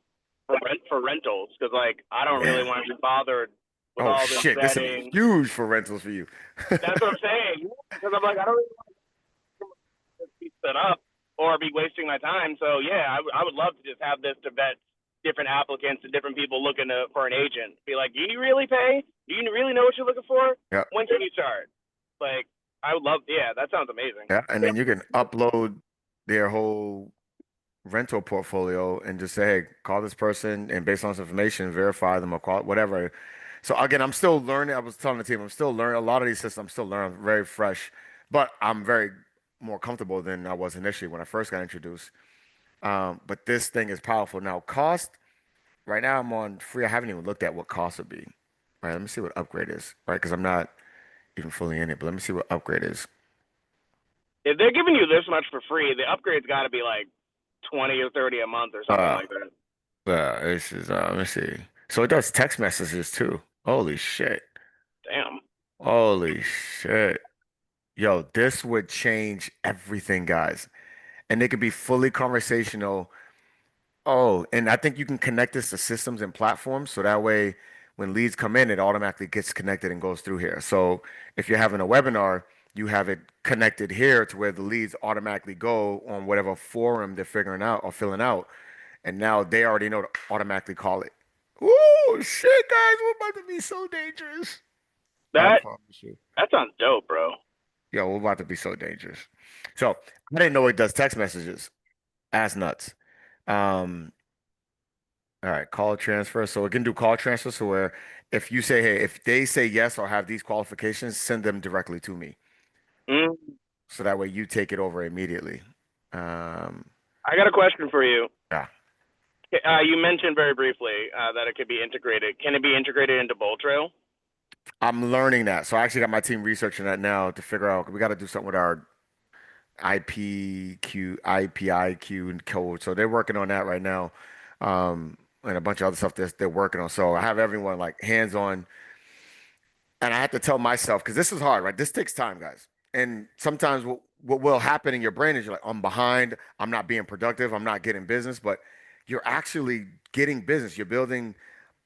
for rentals because like I don't really want to be bothered with Oh all this shit, this setting. is huge for rentals for you. That's what I'm saying because I'm like I don't really want to be set up or be wasting my time. So yeah, I would love to just have this to vet different applicants and different people looking for an agent. Be like, do you really pay? Do you really know what you're looking for? Yeah. When can you start? Like, I would love. Yeah, that sounds amazing. Yeah, and then you can upload their whole rental portfolio and just say, hey, call this person and based on this information, verify them or call whatever. So again, I'm still learning. I was telling the team, I'm still learning a lot of these systems. I'm still learning, very fresh, but I'm very more comfortable than I was initially when I first got introduced. But this thing is powerful. Now, cost, right now I'm on free. I haven't even looked at what cost would be. All right, let me see what upgrade is, right? Because I'm not even fully in it, but let me see what upgrade is. If they're giving you this much for free, the upgrade's got to be like 20 or 30 a month or something like that. This is, let me see. So it does text messages too. Holy shit. Damn. Holy shit. Yo, this would change everything, guys. And they could be fully conversational. Oh, and I think you can connect this to systems and platforms. So that way, when leads come in, it automatically gets connected and goes through here. So if you're having a webinar, you have it connected here to where the leads automatically go on whatever forum they're figuring out or filling out. And now they already know to automatically call it. Oh, shit, guys. We're about to be so dangerous. That sounds dope, bro. Yo, we're about to be so dangerous. So I didn't know it does text messages. Ass nuts. All right, call transfer. So we can do call transfer. So where if you say, hey, if they say yes or have these qualifications, send them directly to me. So that way you take it over immediately. I got a question for you. Yeah. You mentioned very briefly that it could be integrated. Can it be integrated into BullTrail? I'm learning that. So I actually got my team researching that now to figure out we got to do something with our IPIQ and code. So they're working on that right now. And a bunch of other stuff they're working on. So I have everyone like hands on. And I have to tell myself, because this is hard, right? This takes time, guys. And sometimes what will happen in your brain is you're like, I'm behind, I'm not being productive, I'm not getting business, but you're actually getting business. You're building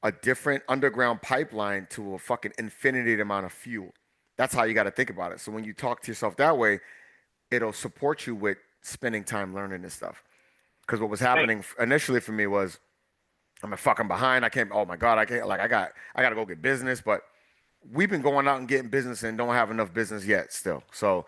a different underground pipeline to a fucking infinity amount of fuel. That's how you got to think about it. So when you talk to yourself that way, it'll support you with spending time learning this stuff. Because what was happening initially for me was, I'm fucking behind. I can't. Oh my God, I can't. Like I got to go get business. But we've been going out and getting business and don't have enough business yet. Still, so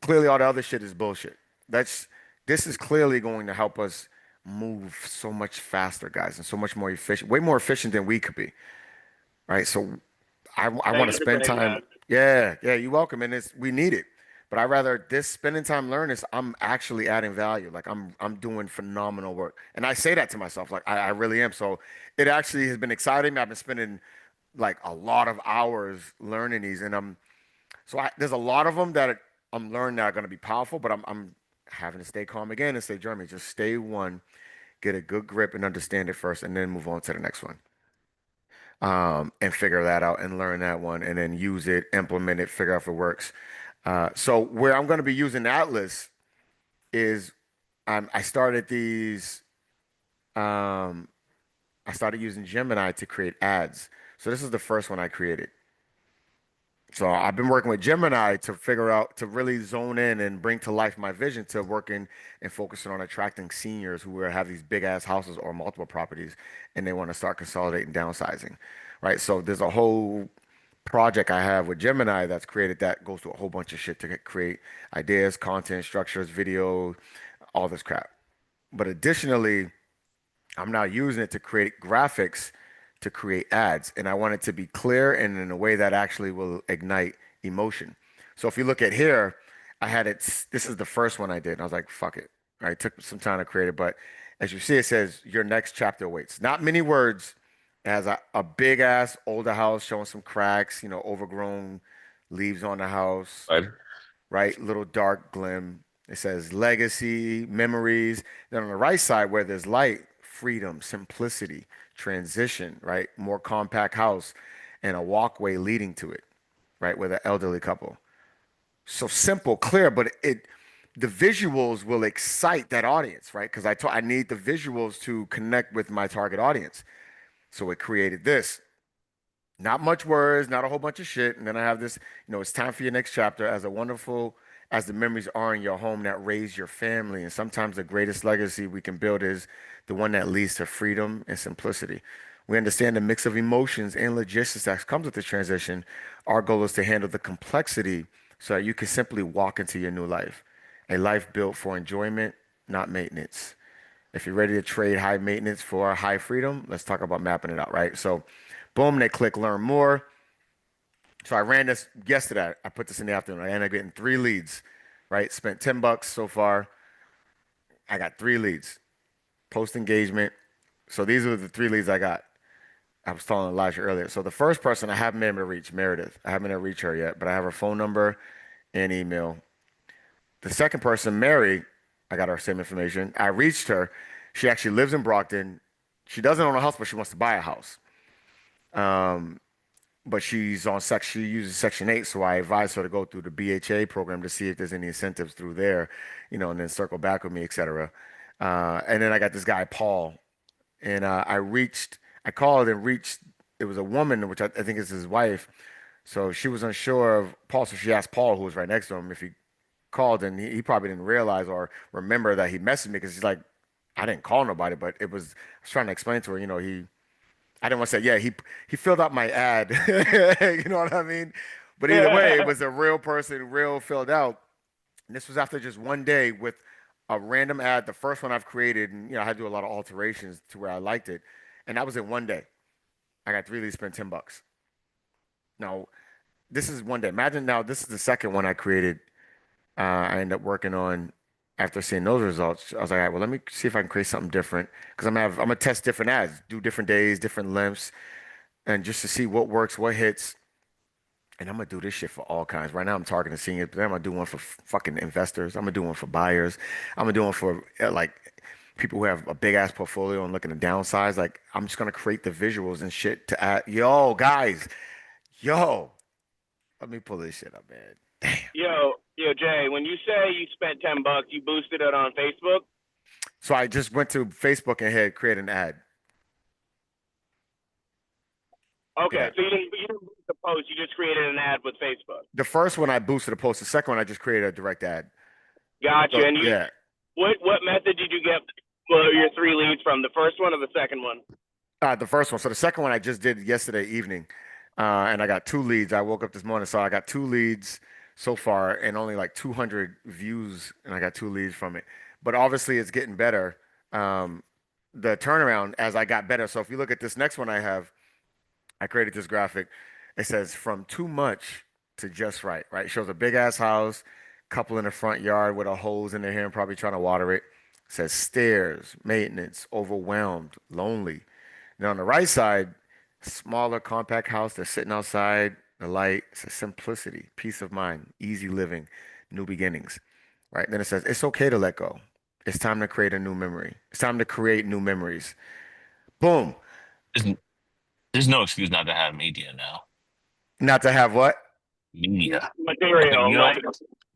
clearly all the other shit is bullshit. This is clearly going to help us move so much faster, guys, and so much more efficient. Way more efficient than we could be. Right. So I want to spend time. Yeah, you're welcome. And we need it. But I rather this spending time learning is I'm actually adding value. Like I'm doing phenomenal work. And I say that to myself, like I really am. So it actually has been exciting. I've been spending like a lot of hours learning these. And there's a lot of them that I'm learning that are going to be powerful, but I'm having to stay calm again and say, Jeremy, just stay one, get a good grip and understand it first, and then move on to the next one. And figure that out and learn that one and then use it, implement it, figure out if it works. So where I'm going to be using Atlas is I started these I started using Gemini to create ads. So this is the first one I created. So I've been working with Gemini to figure out, to really zone in and bring to life my vision to working and focusing on attracting seniors who have these big ass houses or multiple properties and they want to start consolidating, downsizing, right? So there's a whole project I have with Gemini that's created that goes through a whole bunch of shit to create ideas, content, structures, video, all this crap. But additionally, I'm now using it to create graphics to create ads. And I want it to be clear and in a way that actually will ignite emotion. So if you look at here, I had it. This is the first one I did. And I was like, fuck it. All right, it took some time to create it. But as you see, it says your next chapter awaits. Not many words. It has a big ass older house showing some cracks, overgrown leaves on the house, Right. right? Little dark glim. It says legacy, memories. Then on the right side, where there's light, freedom, simplicity, transition, right? More compact house and a walkway leading to it, right? With an elderly couple. So simple, clear, but the visuals will excite that audience, right? Because I need the visuals to connect with my target audience. So it created this. Not much words, not a whole bunch of shit. And then I have this, it's time for your next chapter as wonderful as the memories are in your home that raise your family. And sometimes the greatest legacy we can build is the one that leads to freedom and simplicity. We understand the mix of emotions and logistics that comes with the transition. Our goal is to handle the complexity so that you can simply walk into your new life, a life built for enjoyment, not maintenance. If you're ready to trade high maintenance for high freedom, let's talk about mapping it out, right? So, boom, they click learn more. So I ran this yesterday. I put this in the afternoon. I ended up getting 3 leads, right? Spent $10 so far. I got 3 leads. Post engagement. So these are the 3 leads I got. I was telling Elijah earlier. So the first person I haven't been able to reach, Meredith. I haven't been able to reach her yet, but I have her phone number and email. The second person, Mary, I got her same information. I reached her. She actually lives in Brockton. She doesn't own a house, but she wants to buy a house. But she uses Section 8, so I advised her to go through the BHA program to see if there's any incentives through there, and then circle back with me, etc. And then I got this guy, Paul, and I called and reached, it was a woman, which I think is his wife. So she was unsure of Paul, so she asked Paul, who was right next to him, if he called, and he probably didn't realize or remember that he messaged me because he's like, I didn't call nobody, but I was trying to explain to her, I didn't want to say, yeah, he filled out my ad. You know what I mean? But either way, it was a real person, real filled out. And this was after just one day with a random ad, the first one I've created, and I had to do a lot of alterations to where I liked it. And that was in one day. I got 3 leads, spent $10. Now, this is one day. Imagine now, this is the second one I created. I ended up working on after seeing those results. I was like, all right, well, let me see if I can create something different because I'm gonna test different ads, do different days, different lengths, and just to see what works, what hits. And I'm gonna do this shit for all kinds. Right now, I'm targeting seniors, but then I'm gonna do one for fucking investors. I'm gonna do one for buyers. I'm gonna do one for like people who have a big ass portfolio and looking to downsize. Like, I'm just gonna create the visuals and shit to add. Yo, guys, let me pull this shit up, man. Damn. Yo, Jay, when you say you spent $10, you boosted it on Facebook? So I just went to Facebook and create an ad. Okay, Yeah. so you didn't boost the post, you just created an ad with Facebook. The first one I boosted a post. The second one I just created a direct ad. Gotcha. So, And yeah. What method did you get your 3 leads from? The first one or the second one? The first one. So the second one I just did yesterday evening, and I got 2 leads. I woke up this morning, so I got 2 leads so far, and only like 200 views, and I got 2 leads from it. But obviously, it's getting better. The turnaround as I got better. So if you look at this next one I created this graphic. It says from too much to just right, right? It shows a big ass house, couple in the front yard with a hose in their hair and probably trying to water it. It says stairs, maintenance, overwhelmed, lonely. Now on the right side, smaller compact house. They're sitting outside, the light. It says simplicity, peace of mind, easy living, new beginnings, right? Then it says it's okay to let go. It's time to create a new memory. It's time to create new memories. Boom. There's no excuse not to have media now. Not to have what? Media. Material.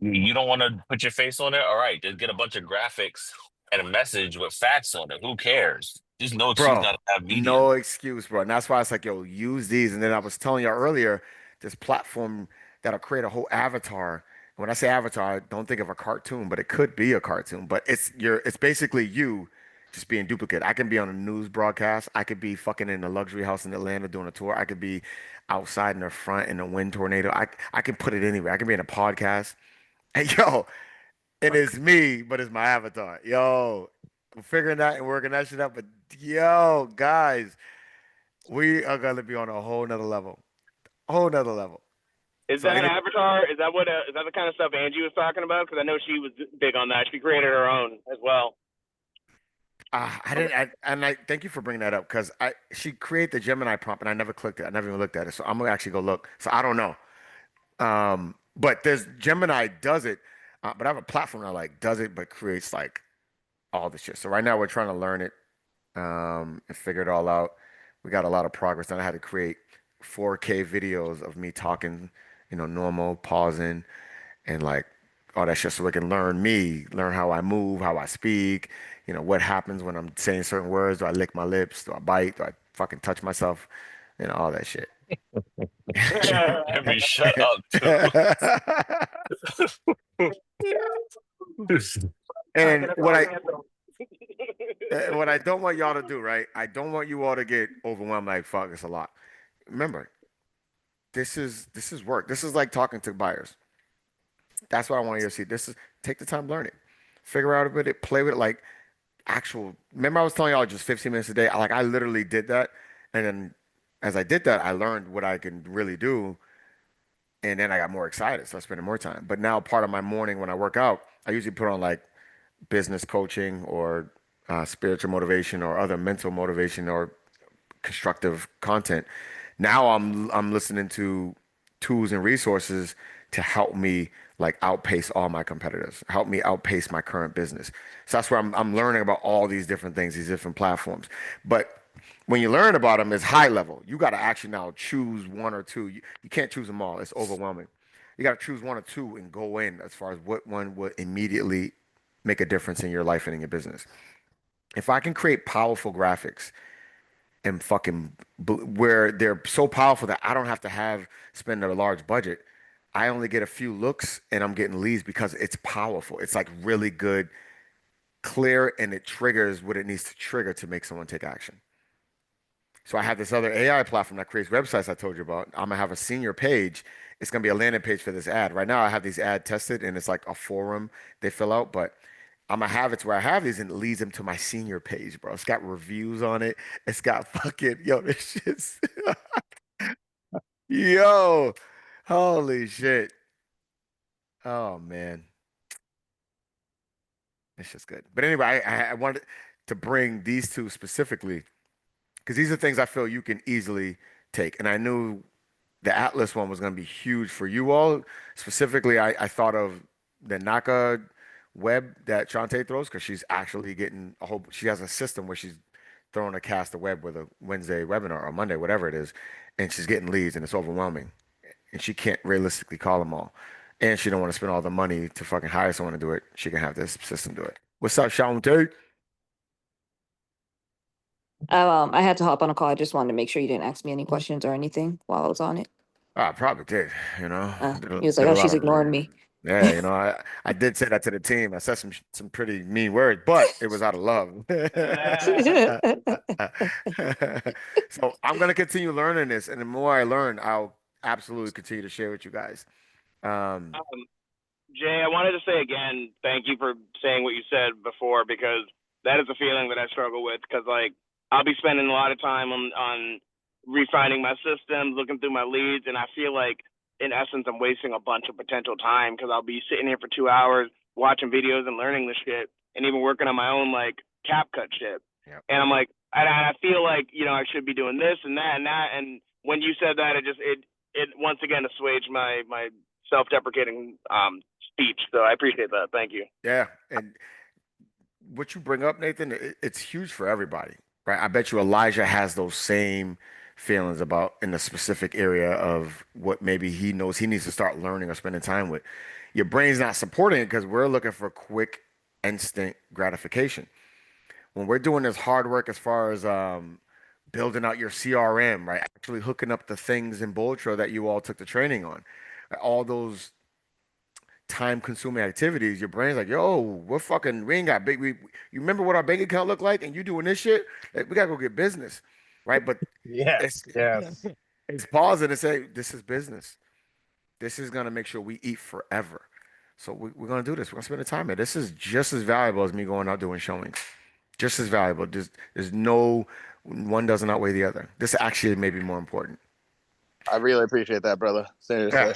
You don't want to put your face on it? All right, just get a bunch of graphics and a message with facts on it. Who cares? There's no excuse Bro, not to have media. no excuse, bro. And that's why it's like, yo, use these. And then I was telling you earlier, this platform that'll create a whole avatar. When I say avatar, don't think of a cartoon, but it could be a cartoon. But it's basically you just being duplicate. I can be on a news broadcast. I could be fucking in a luxury house in Atlanta doing a tour. I could be outside in the front in a wind tornado. I can put it anywhere. I can be in a podcast. And yo, and it's me, but it's my avatar. Yo, I'm figuring that and working that shit out. But yo, guys, we are gonna be on a whole nother level. Whole nother level. Is So that any Avatar? Is that what? Is that the kind of stuff Angie was talking about? Because I know she was big on that. She created her own as well. I didn't I thank you for bringing that up because I she created the Gemini prompt and I never clicked it. I never even looked at it. So I'm gonna actually go look. So I don't know. But there's Gemini does it, but I have a platform that like does it but creates like all the shit. So right now we're trying to learn it and figure it all out. We got a lot of progress. And I had to create 4K videos of me talking, normal, pausing, and like all that shit so we can learn me, learn how I move, how I speak, what happens when I'm saying certain words. Do I lick my lips? Do I bite? Do I fucking touch myself? All that shit. Henry, shut up, too. And what I don't want y'all to do, right? I don't want you all to get overwhelmed like fuck, it's a lot. Remember, this is work. This is like talking to buyers. That's what I want you to see. This is take the time, learn it, figure out with it, play with it like actual. Remember, I was telling y'all just 15 minutes a day. I literally did that, and then as I did that, I learned what I can really do, and then I got more excited, so I spent more time. But now, part of my morning when I work out, I usually put on like business coaching or spiritual motivation or other mental motivation or constructive content. Now I'm listening to tools and resources to help me like outpace all my competitors, help me outpace my current business. So that's where I'm learning about all these different things, these different platforms. But when you learn about them, it's high level. You got to actually now choose one or two. You can't choose them all. It's overwhelming. You got to choose one or two and go in as far as what one would immediately make a difference in your life and in your business. If I can create powerful graphics and where they're so powerful that I don't have to spend a large budget. I only get a few looks and I'm getting leads because it's powerful. It's like really good, clear, and it triggers what it needs to trigger to make someone take action. So I have this other AI platform that creates websites I told you about. I'm gonna have a senior page. It's gonna be a landing page for this ad. Right now I have these ad tested and it's like a forum they fill out, but I'm gonna have it to where I have these and it leads them to my senior page, bro. It's got reviews on it. It's got fucking this shit's yo, holy shit. Oh man, it's just good. But anyway, I wanted to bring these two specifically because these are things I feel you can easily take. And I knew the Atlas one was gonna be huge for you all. Specifically, I thought of the Naka web that Shantae throws because she's actually getting she has a system where she's throwing a cast of web with a Wednesday webinar or Monday, whatever it is, and she's getting leads and it's overwhelming. And she can't realistically call them all. And she don't want to spend all the money to fucking hire someone to do it. She can have this system do it. What's up, Shantae? I had to hop on a call. I just wanted to make sure you didn't ask me any questions or anything while I was on it. I probably did, He was like, "Oh, she's ignoring me." Yeah, I did say that to the team. I said some pretty mean words, but it was out of love. So I'm gonna continue learning this, and the more I learn, I'll absolutely continue to share with you guys. Jay, I wanted to say again, thank you for saying what you said before because that is a feeling that I struggle with because like I'll be spending a lot of time on refining my systems, looking through my leads, and I feel like in essence I'm wasting a bunch of potential time because I'll be sitting here for 2 hours watching videos and learning this shit and even working on my own like CapCut shit. Yep. And I'm like, I feel like I should be doing this and that and that. And when you said that, it once again assuaged my self-deprecating speech. So I appreciate that. Thank you. Yeah, and what you bring up, Nathan, it's huge for everybody, right? I bet you Elijah has those same feelings about in the specific area of what maybe he knows he needs to start learning or spending time with. Your brain's not supporting it because we're looking for quick, instant gratification. when we're doing this hard work as far as building out your CRM, right? Actually hooking up the things in BullRealty that you all took the training on, all those time-consuming activities, your brain's like, yo, we ain't got big. You remember what our bank account looked like, and you doing this shit? Like, we gotta go get business, right? But it's Yes, yes. it's pausing and say, this is business. This is gonna make sure we eat forever. So we're gonna do this. We're gonna spend the time here. This is just as valuable as me going out doing showings. Just as valuable. There's no one doesn't outweigh the other. This actually may be more important. I really appreciate that, brother. Seriously. Yeah.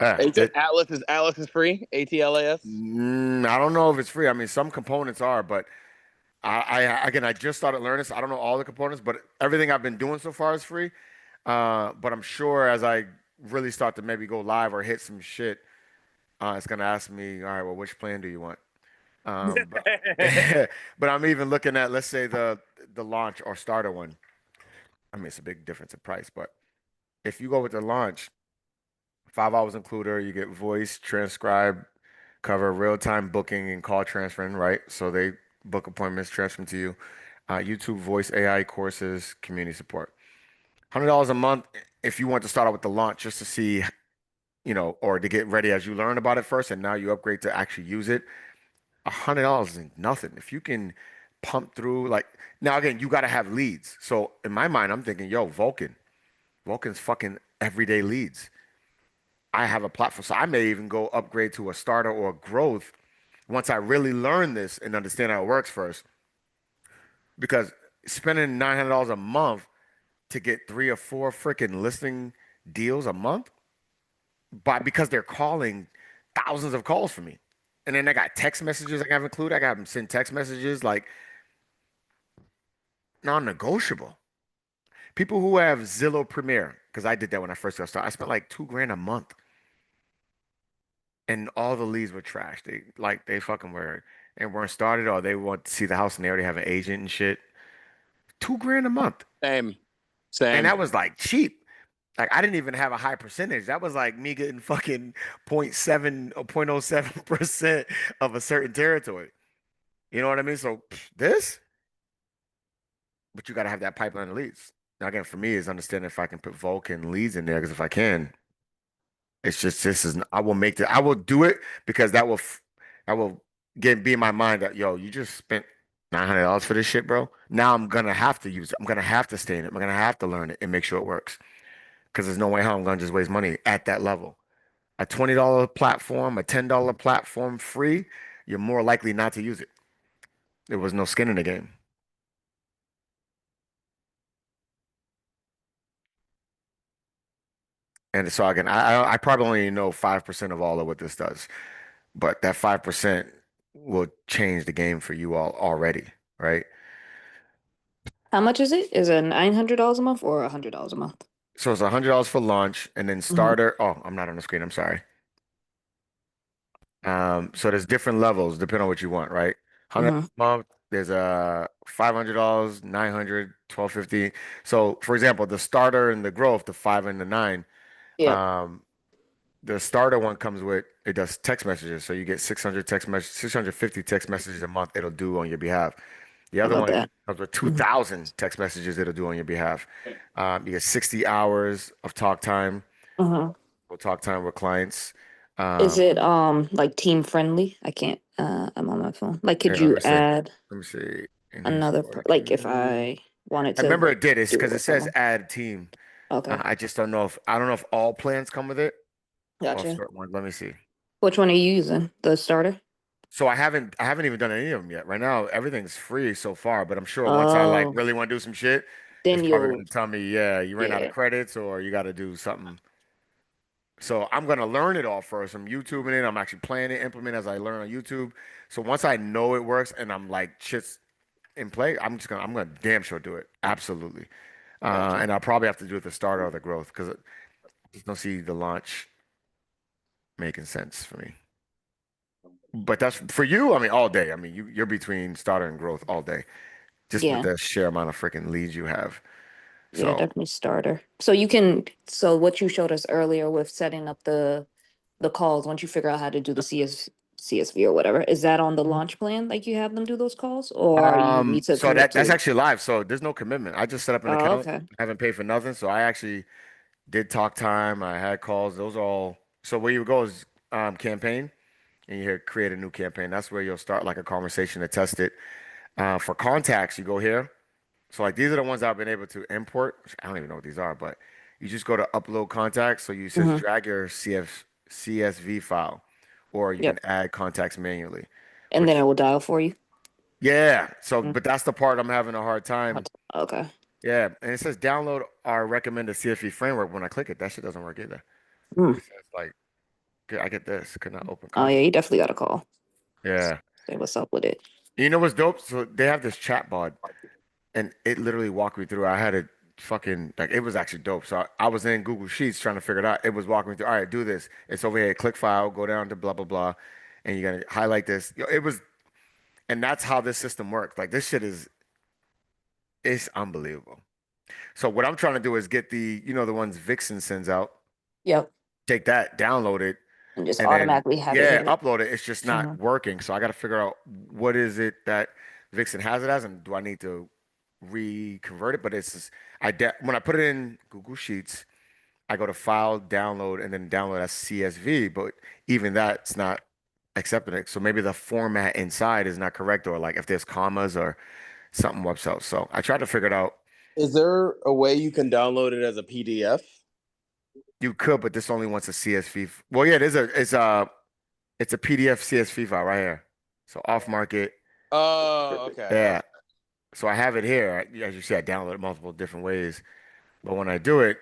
Yeah. Atlas is free. ATLAS. I don't know if it's free. I mean, some components are, but I just started learning, so I don't know all the components, but everything I've been doing so far is free. But I'm sure as I really start to maybe go live or hit some shit, it's gonna ask me, all right, well, which plan do you want? But, but I'm even looking at, let's say the launch or starter one. I mean, it's a big difference in price, but if you go with the launch, 5 hours included, you get voice, transcribe, cover real-time booking and call transferring, right? So they book appointments, transfer them to you. YouTube voice AI courses, community support. $100 a month if you want to start out with the launch just to see, or to get ready as you learn about it first, and now you upgrade to actually use it. $100 is nothing. If you can pump through, like, now again, you got to have leads. So in my mind, I'm thinking, yo, Vulcan's fucking everyday leads. I have a platform, so I may even go upgrade to a starter or a growth once I really learn this and understand how it works first. Because spending $900 a month to get 3 or 4 freaking listing deals a month, because they're calling thousands of calls for me. And then I got text messages I have included. I got them send text messages like non-negotiable. People who have Zillow Premier, because I did that when I first got started, I spent like $2,000 a month. And all the leads were trash. They fucking were and weren't started, or they want to see the house and they already have an agent and shit. $2,000 a month. Same. And that was like cheap. Like I didn't even have a high percentage. That was like me getting fucking 0.7 or 0.07% of a certain territory. You know what I mean? So this, but you got to have that pipeline of leads. Now again, for me, is understanding if I can put Vulcan leads in there, because if I can, it's just I will do it because that will be in my mind that, yo, you just spent $900 for this shit, bro. Now I'm gonna have to use it. I'm gonna have to stay in it. I'm gonna have to learn it and make sure it works. Because there's no way how I'm gonna just waste money at that level. A $20 platform, a $10 platform free, you're more likely not to use it. There was no skin in the game. And so again, I probably only know 5% of all of what this does, but that 5% will change the game for you all already, right? How much is it? Is it $900 a month or $100 a month? So it's $100 for launch, and then starter. Oh, I'm not on the screen. I'm sorry. So there's different levels depending on what you want, right? $100 a month. There's a $500, $900, $1,250. So for example, the starter and the growth, the 5 and the 9. Yeah. The starter one comes with, it does text messages. So you get 650 text messages a month it'll do on your behalf. The other one comes with 2,000 text messages it'll do on your behalf. You get 60 hours of talk time. We'll talk time with clients. Is it like team friendly? I can't I'm on my phone. Like could Let you me see. add Let me see. another like if I wanted to I remember it did. It's do because it with says someone? add team. Okay. I just don't know if all plans come with it or Gotcha. certain ones. Let me see. Which one are you using? The starter? So I haven't even done any of them yet. Right now, everything's free so far, but I'm sure once I like really want to do some shit, Then it's probably you'll gonna tell me, yeah, you ran out of credits or you got to do something. So I'm gonna learn it all first. I'm YouTubing it. I'm actually playing it, implement as I learn on YouTube. So once I know it works and I'm like shit's in play, I'm gonna damn sure do it. Absolutely. And I'll probably have to do it the starter or the growth because I just don't see the launch making sense for me. But that's for you. I mean, all day. I mean, you're between starter and growth all day, just with the sheer amount of freaking leads you have. Yeah, So definitely starter. So what you showed us earlier with setting up the calls, once you figure out how to do the CSV or whatever. Is that on the launch plan? Like you have them do those calls, or you need to So commit that's to? actually live. So there's no commitment. I just set up an Oh, account. okay. I haven't paid for nothing. So I actually did talk time. I had calls. Those are all. So where you go is campaign, and you hit create a new campaign. That's where you'll start like a conversation to test it. For contacts, you go here. So like these are the ones I've been able to import. Which I don't even know what these are, but you just go to upload contacts. So you says Mhm. drag your CSV file, or you can Yep. add contacts manually. And then Which it will dial for you. yeah. So Mm. but that's the part I'm having a hard time. Okay. Yeah, and it says download our recommended CSV framework. When I click it, that shit doesn't work either. Mm. It says like I get this, could not open Oh yeah, contact. you definitely got a call. Yeah. Say what's up with it. You know what's dope? So they have this chat bot, and it literally walked me through. I had it fucking like it was actually dope. So I was in Google Sheets trying to figure it out. It was walking me through. All right, do this. It's over here. Click file. Go down to blah blah blah, and you're gonna highlight this. It was, and that's how this system works. Like this shit is, it's unbelievable. So what I'm trying to do is get the ones Vixen sends out. Yep. Take that, download it, And just and then automatically have it yeah, hit it. upload it. It's just not Mhm. working. So I got to figure out what is it that Vixen has it as, and do I need to reconvert it? But it's just, when I put it in Google Sheets, I go to File, Download, and then download as CSV. But even that's not accepting it. So maybe the format inside is not correct, or like if there's commas or something whoops out. So I tried to figure it out. Is there a way you can download it as a PDF? You could, but this only wants a CSV. Well, yeah, it's a PDF CSV file right here. So off market. Oh, okay. Yeah. So I have it here. As you see, I download it multiple different ways. But when I do it,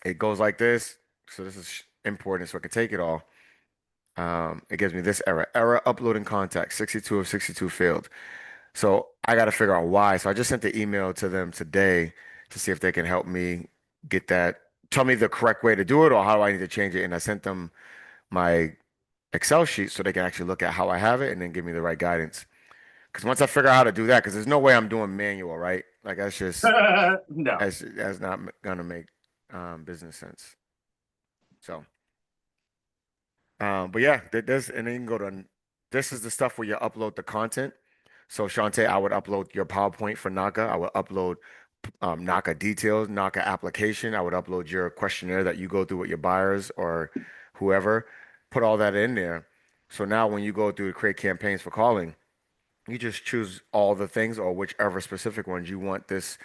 it goes like this. So this is important, so I can take it all. It gives me this error. Error uploading contact. 62 of 62 failed. So I got to figure out why. So I just sent the email to them today to see if they can help me get that. Tell me the correct way to do it, or how do I need to change it. And I sent them my Excel sheet so they can actually look at how I have it and then give me the right guidance. Because once I figure out how to do that, because there's no way I'm doing manual, right? Like that's just No. that's not gonna make business sense. So, but yeah, there's and then you can go to this is the stuff where you upload the content. So Shantae, I would upload your PowerPoint for Naka. I would upload Naka details, Naka application. I would upload your questionnaire that you go through with your buyers or whoever. Put all that in there. So now when you go through to create campaigns for calling, you just choose all the things or whichever specific ones you want this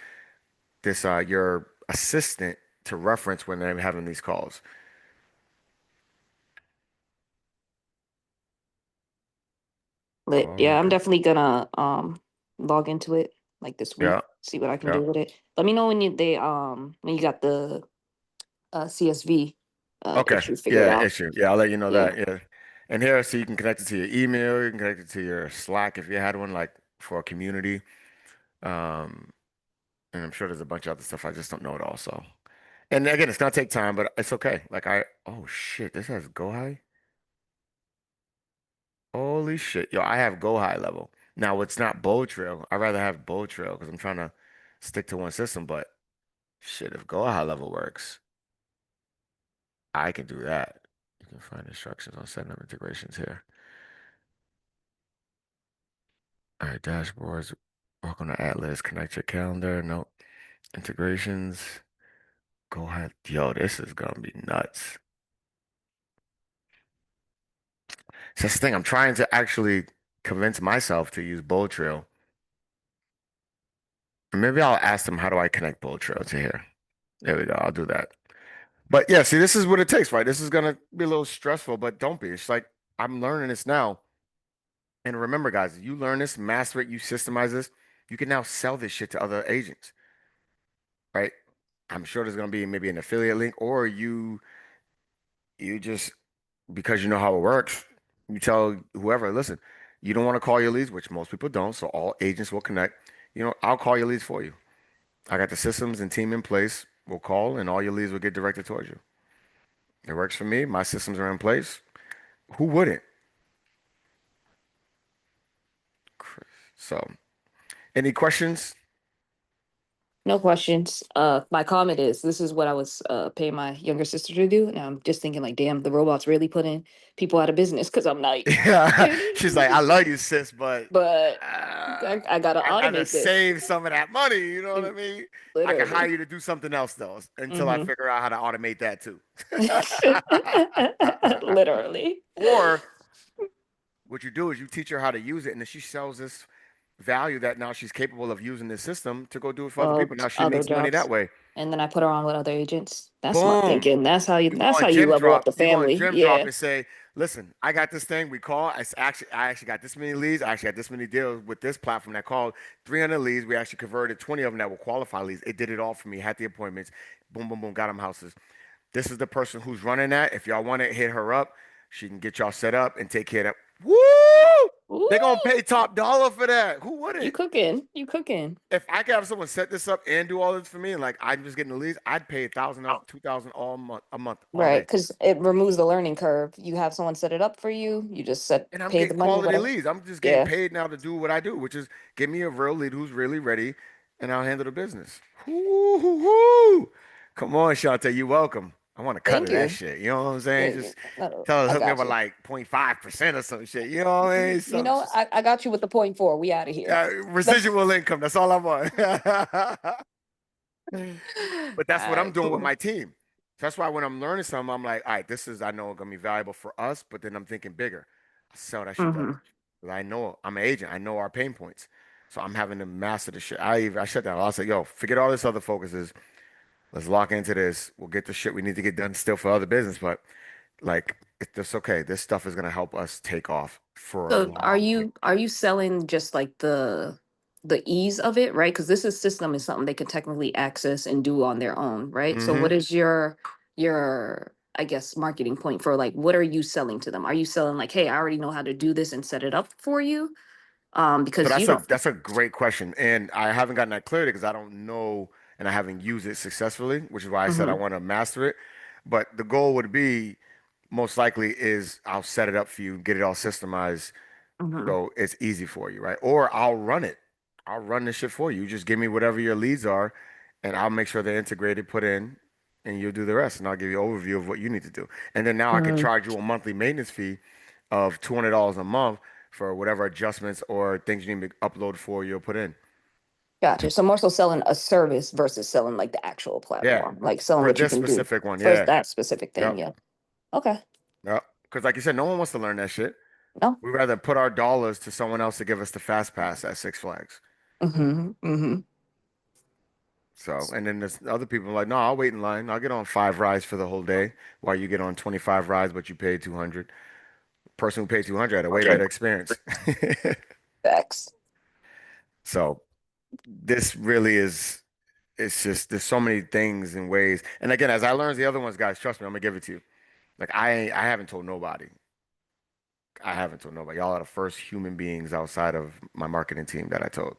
your assistant to reference when they're having these calls. But Oh, yeah, I'm okay. definitely gonna log into it like this week, Yeah, see what I can yeah. do with it. Let me know when you got the CSV Okay. issue figured Yeah, out. issue. Yeah, I'll let you know Yeah. that. Yeah. And here, so you can connect it to your email, you can connect it to your Slack if you had one, like for a community. Um, and I'm sure there's a bunch of other stuff. I just don't know it all. So, and again, it's gonna take time, but it's okay. Like oh shit, this has Go High. Holy shit, yo, I have Go High level. Now it's not Bow Trail. I'd rather have Bow Trail because I'm trying to stick to one system. But shit, if Go High level works, I can do that. You can find instructions on setting up integrations here. All right, dashboards. Welcome to Atlas. Connect your calendar. Nope. Integrations. Go ahead. Yo, this is gonna be nuts. So that's the thing. I'm trying to actually convince myself to use Bold Trail. And maybe I'll ask them how do I connect Bold Trail to here. There we go. I'll do that. But yeah, see, this is what it takes, right? This is gonna be a little stressful, but don't be. It's like I'm learning this now. And remember, guys, you learn this, master it, you systemize this, you can now sell this shit to other agents, right? I'm sure there's gonna be maybe an affiliate link, or you just because you know how it works, you tell whoever, listen, you don't want to call your leads, which most people don't, so all agents will connect. I'll call your leads for you. I got the systems and team in place. We'll call, and all your leads will get directed towards you. It works for me. My systems are in place. Who wouldn't? So, any questions? No questions. My comment is this is what I was paying my younger sister to do, and I'm just thinking like, damn, the robots really putting people out of business because I'm not. Yeah. She's like, I love you, sis, but But I gotta I gotta automate this. save some of that money. You know what I mean? I can hire Literally. you to do something else though, until I Hmm. figure out how to automate that too. Literally. Or what you do is you teach her how to use it, and then she sells this value that now she's capable of using this system to go do it for other Well, people. Now she other makes money jobs. that way. And then I put her on with other agents. That's smart Boom. thinking. That's how you You go that's on how you Gym level up Drop. the You go on family. Gym Drop Yeah. and say, "Listen, I got this thing. We call. I actually got this many leads. I actually got this many deals with this platform that called 300 leads. We actually converted 20 of them that were qualified leads. It did it all for me. Had the appointments. Boom, boom, boom. Got them houses. This is the person who's running that. If y'all want to hit her up, she can get y'all set up and take care of that. Woo! Ooh, They're gonna pay top dollar for that. Who you wouldn't? cooking. You cooking. If I could have someone set this up and do all this for me, and like I'm just getting the leads, I'd pay $1,000, 2,000 a month, all Right. day. Because it removes the learning curve. You have someone set it up for you. You just And I'm pay the getting money, quality whatever. leads. I'm just getting Yeah. paid now to do what I do, which is give me a real lead who's really ready, and I'll handle the business. Woo-hoo-hoo. Come on, Shante, you welcome. I want to cut Thank of that you. shit. You know what I'm saying? Thank you. Just No, tell her to I hook me up got with you. like 0.5% or some shit. You know what I mean? You know, I got you with the 0.4. We out of here. Residual income. That's all I want. But All that's what I'm right, doing with cool. my team. That's why when I'm learning something, I'm like, all right, this is I know gonna be valuable for us, but then I'm thinking bigger. I sell that shit to Hmm. others. 'Cause I know I'm an agent. I know our pain points. So I'm having to master the shit. I shut down. I said, yo, forget all this other focuses. Let's lock into this. We'll get the shit we need to get done still for other business, but like it's okay. This stuff is gonna help us take off for a So are long way. you selling just like the ease of it, right? Because this is system is something they can technically access and do on their own, right? So Mm-hmm. what is your I guess marketing point for like what are you selling to them? Are you selling like, hey, I already know how to do this and set it up for you? So Because you don't. that's a great question, and I haven't gotten that clarity because I don't know and I haven't used it successfully, which is why I said I Hmm. want to master it. But the goal would be most likely is I'll set it up for you, get it all systemized Hmm. so it's easy for you, right? Or I'll run it. I'll run this shit for you. You just give me whatever your leads are, and I'll make sure they're integrated, put in, and you'll do the rest. And I'll give you an overview of what you need to do. And then now I can Hmm. charge you a monthly maintenance fee of $200 a month for whatever adjustments or things you need to upload for you'll put in. Gotcha. So more so selling a service versus selling like the actual Yeah, platform, like selling for what you this can do specific one. for Yeah. that specific thing. Yep. Yeah. Okay. Yep. Because like you said, no one wants to learn that shit. No. We'd rather put our dollars to someone else to give us the fast pass at Six Flags. Hmm. Hmm. So, and then there's other people like, no, I'll wait in line. I'll get on 5 rides for the whole day while you get on 25 rides, but you paid 200. Person who paid 200 had a way better experience. Facts. So this really is, it's just, there's so many things and ways. And again, as I learn the other ones, guys, trust me, I'm gonna give it to you. Like I haven't told nobody. I haven't told nobody. Y'all are the first human beings outside of my marketing team that I told.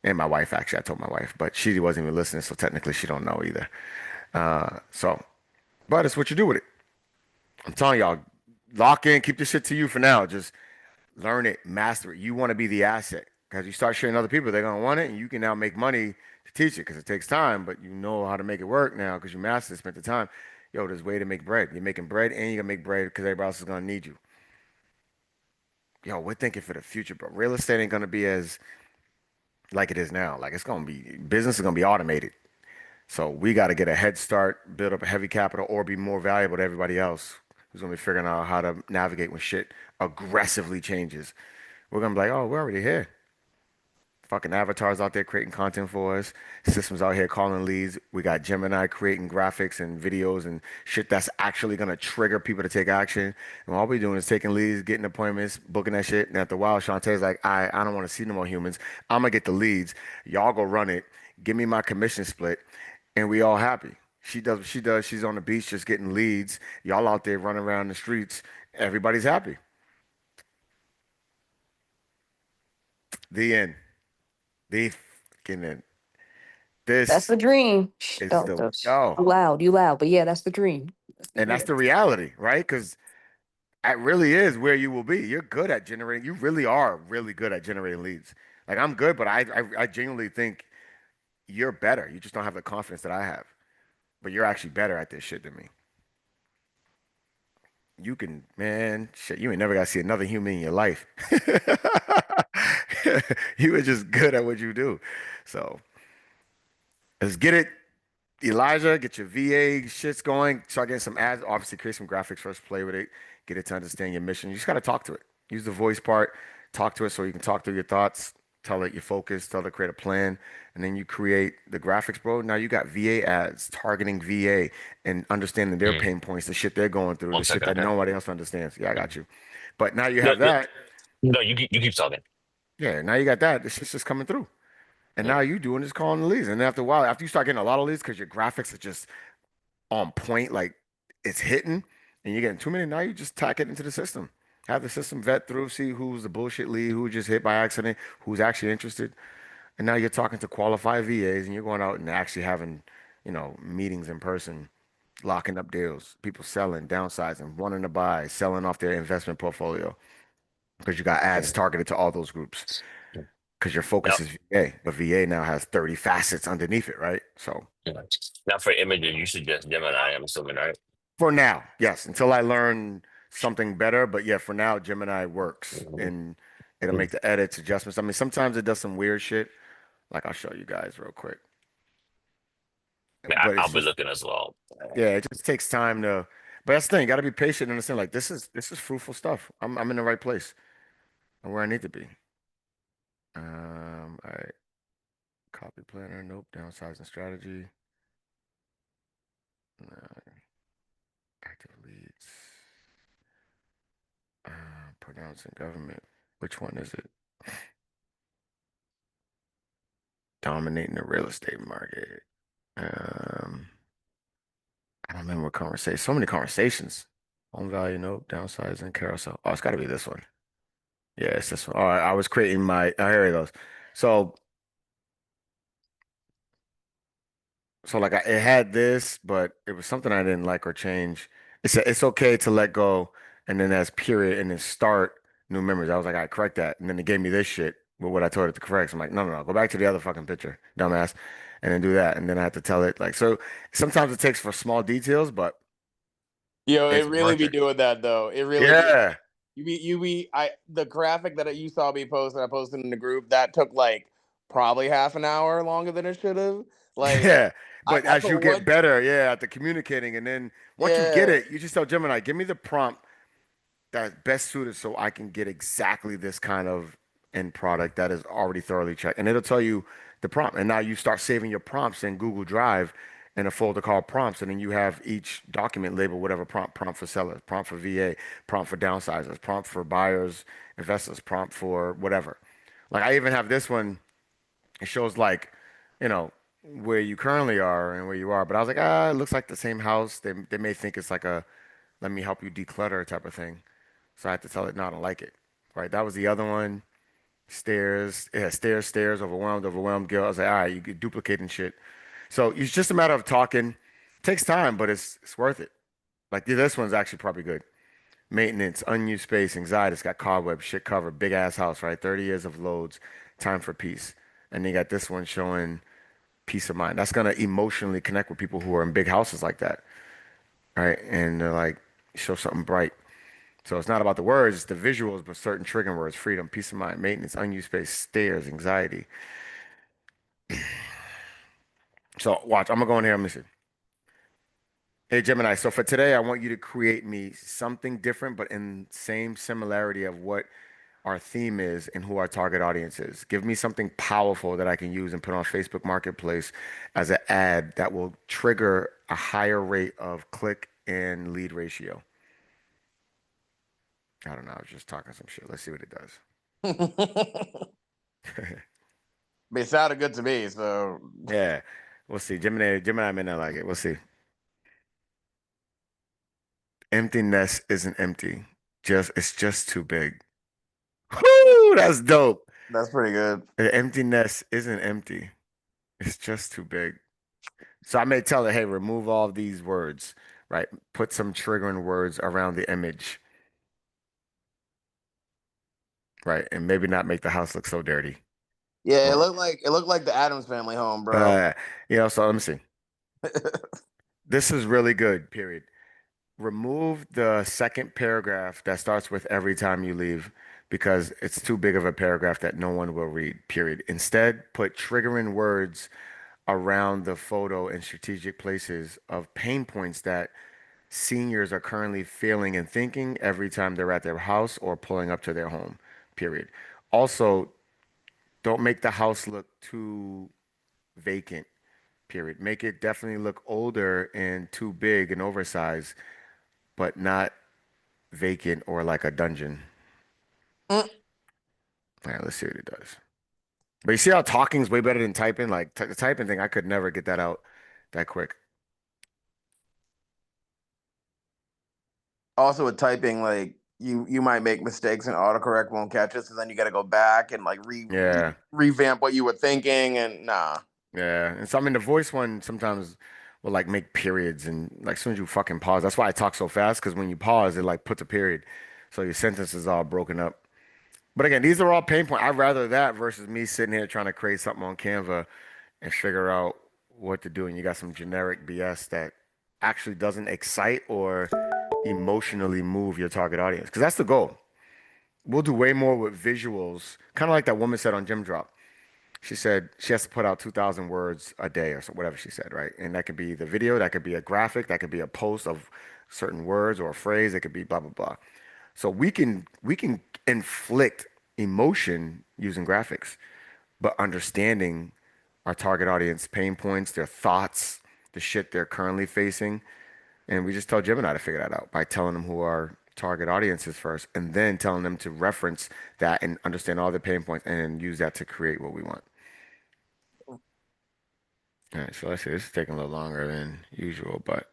And my wife, actually, I told my wife, but she wasn't even listening, so technically she don't know either. So, but it's what you do with it. I'm telling y'all, lock in, keep this shit to you for now. Just learn it, master it. You want to be the asset because you start sharing other people, they're gonna want it, and you can now make money to teach it because it takes time, but you know how to make it work now because you mastered it, spent the time. Yo, there's a way to make bread. You're making bread, and you're gonna make bread because everybody else is gonna need you. Yo, we're thinking for the future, bro. Real estate ain't gonna be as like it is now. Like it's gonna be business is gonna be automated. So we got to get a head start, build up a heavy capital, or be more valuable to everybody else who's gonna be figuring out how to navigate when shit aggressively changes. We're gonna be like, oh, we're already here. Fucking avatars out there creating content for us. Systems out here calling leads. We got Gemini creating graphics and videos and shit that's actually gonna trigger people to take action. And all we doing is taking leads, getting appointments, booking that shit. And after a while, Shantae's like, I don't want to see no more humans. I'm gonna get the leads. Y'all go run it. Give me my commission split, and we all happy. She does what she does. She's on the beach just getting leads. Y'all out there running around the streets. Everybody's happy. The end. The fucking end. That's This the dream. is Don't, the don't. yo. You loud, but yeah, that's the dream. That's the And that's dream. the reality, right? Because that really is where you will be. You're good at generating. You really are really good at generating leads. Like I'm good, but I genuinely think you're better. You just don't have the confidence that I have. But you're actually better at this shit than me. You can, man, shit, you ain't never got to see another human in your life. You are just good at what you do. So let's get it. Elijah, get your VA shits going. Start getting some ads. Obviously, create some graphics first, play with it, get it to understand your mission. You just got to talk to it. Use the voice part, talk to it so you can talk through your thoughts, tell it your focus, tell it to create a plan, and then you create the graphics, bro. Now you got VA ads targeting VA and understanding their pain points, the shit they're going through, One the shit second, that okay. nobody else understands. Yeah, I got you. But now you No, have that. no, you keep talking. Yeah, now you got that. The shit's just coming through. And now you doing is calling the leads. And after a while, after you start getting a lot of leads because your graphics are just on point, like it's hitting, and you're getting too many. Now you just tack it into the system. Have the system vet through, see who's the bullshit lead, who just hit by accident, who's actually interested. And now you're talking to qualified VAs and you're going out and actually having, meetings in person, locking up deals, people selling, downsizing, wanting to buy, selling off their investment portfolio because you got ads targeted to all those groups because your focus Now, is VA, but VA now has 30 facets underneath it, right? So now for images, you suggest Gemini, I'm assuming, right? for now, yes, until I learn something better. But yeah, for now, Gemini works and it'll make the edits, adjustments. I mean, sometimes it does some weird shit. Like I'll show you guys real quick. I mean, But I'll it's be just, looking as well. yeah, it just takes time to. But that's the thing, you gotta be patient and understand. Like this is fruitful stuff. I'm in the right place and where I need to be. All right. Copy planner, nope. Downsizing strategy. Active leads. Pronouncing government. Which one is it? Dominating the real estate market. I don't remember what conversation. So many conversations. Home value, nope. Downsizing, carousel. Oh, it's got to be this one. Yeah, it's this one. All right, I was creating my. Oh, here it goes. So, like it had this, but it was something I didn't like or change. It's okay to let go, and then that's period, and then start new memories. I was like, I correct that, and then it gave me this shit with what I told it to correct. So I'm like, no, no, no, go back to the other fucking picture, dumbass, and then do that, and then I had to tell it like so. Sometimes it takes for small details, but Yo, it it's really worth be it. doing that though. It really be. Yeah. The graphic that you saw me post and I posted in the group that took like probably half an hour longer than it should have. Like Yeah, but I as you put get one. better, yeah, at the communicating, and then once you get Yeah. it, you just tell Gemini, give me the prompt that's best suited so I can get exactly this kind of end product that is already thoroughly checked. And it'll tell you the prompt. And now you start saving your prompts in Google Drive in a folder called prompts. And then you have each document labeled whatever prompt for sellers, prompt for VA, prompt for downsizers, prompt for buyers, investors, prompt for whatever. Like I even have this one, it shows like, you know, where you currently are and where you are. But I was like, it looks like the same house. They may think it's like a let me help you declutter type of thing. So I had to tell it, no, I don't like it. Right. That was the other one. Stairs. Yeah, stairs, overwhelmed, guilt. I was like, all right, you get duplicating shit. So it's just a matter of talking. It takes time, but it's worth it. Like this one's actually probably good. Maintenance, unused space, anxiety. It's got cobwebs, shit covered, big ass house, right? 30 years of loads, time for peace. And then you got this one showing peace of mind. That's gonna emotionally connect with people who are in big houses like that. Right. And they're like, show something bright. So it's not about the words, it's the visuals, but certain triggering words: freedom, peace of mind, maintenance, unused space, stairs, anxiety. So watch, I'm gonna go in here. I'm gonna see. Hey Gemini, so for today, I want you to create me something different, but in same similarity of what our theme is and who our target audience is. Give me something powerful that I can use and put on Facebook Marketplace as an ad that will trigger a higher rate of click and lead ratio. I don't know. I was just talking some shit. Let's see what it does. It sounded good to me, so Yeah, we'll see. Gemini may not like it. We'll see. Emptiness isn't empty. It's just too big. Whoo, that's dope. that's pretty good. The emptiness isn't empty. It's just too big. So I may tell it, hey, remove all of these words, right? Put some triggering words around the image, right? And maybe not make the house look so dirty. Yeah, Or, it looked like the Adams Family home, bro. so let me see. This is really good, period. Remove the second paragraph that starts with every time you leave because it's too big of a paragraph that no one will read, period. Instead, put triggering words around the photo in strategic places of pain points that seniors are currently feeling and thinking every time they're at their house or pulling up to their home, period. Also, don't make the house look too vacant, period. Make it definitely look older and too big and oversized, but not vacant or like a dungeon. All right, let's see what it does. But you see how talking's way better than typing? Like the typing thing, I could never get that out that quick. Also with typing, like you might make mistakes and autocorrect won't catch it, so then you got to go back and like Yeah, revamp what you were thinking, and nah. yeah. And so I mean, the voice one sometimes will like make periods and like as soon as you fucking pause, that's why I talk so fast because when you pause, it like puts a period, so your sentence is all broken up. But again, these are all pain points. I'd rather that versus me sitting here trying to create something on Canva and figure out what to do. And you got some generic BS that actually doesn't excite or emotionally move your target audience. Because that's the goal. We'll do way more with visuals, kind of like that woman said on Gym Drop. She said she has to put out 2,000 words a day or so, whatever she said, right? And that could be the video, that could be a graphic, that could be a post of certain words or a phrase, it could be blah blah blah. So we can inflict emotion using graphics, but understanding our target audience pain points, their thoughts, the shit they're currently facing, and we just tell Gemini to figure that out by telling them who our target audience is first, and then telling them to reference that and understand all the pain points, and then use that to create what we want. All right, so let's see. This is taking a little longer than usual, but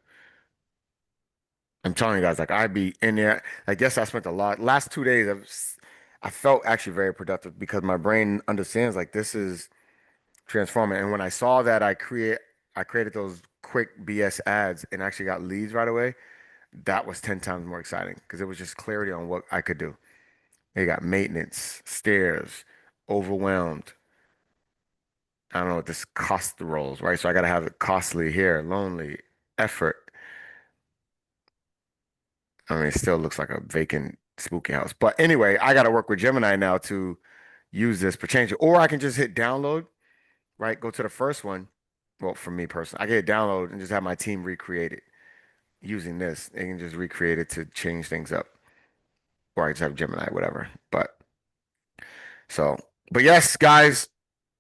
I'm telling you guys, like I'd be in there. I guess I spent a lot. Last 2 days, I felt actually very productive because my brain understands like this is transforming. And when I saw that, I created those quick BS ads and actually got leads right away. That was 10 times more exciting because it was just clarity on what I could do. They got maintenance, stairs, overwhelmed. I don't know what this cost rolls, right? So I got to have it costly here, lonely, effort. I mean, it still looks like a vacant, spooky house. But anyway, I got to work with Gemini now to use this for change it. Or I can just hit download, right? Go to the first one. Well, for me personally, I can hit download and just have my team recreate it using this. They can just recreate it to change things up. Or I just have Gemini, whatever. So, but yes, guys,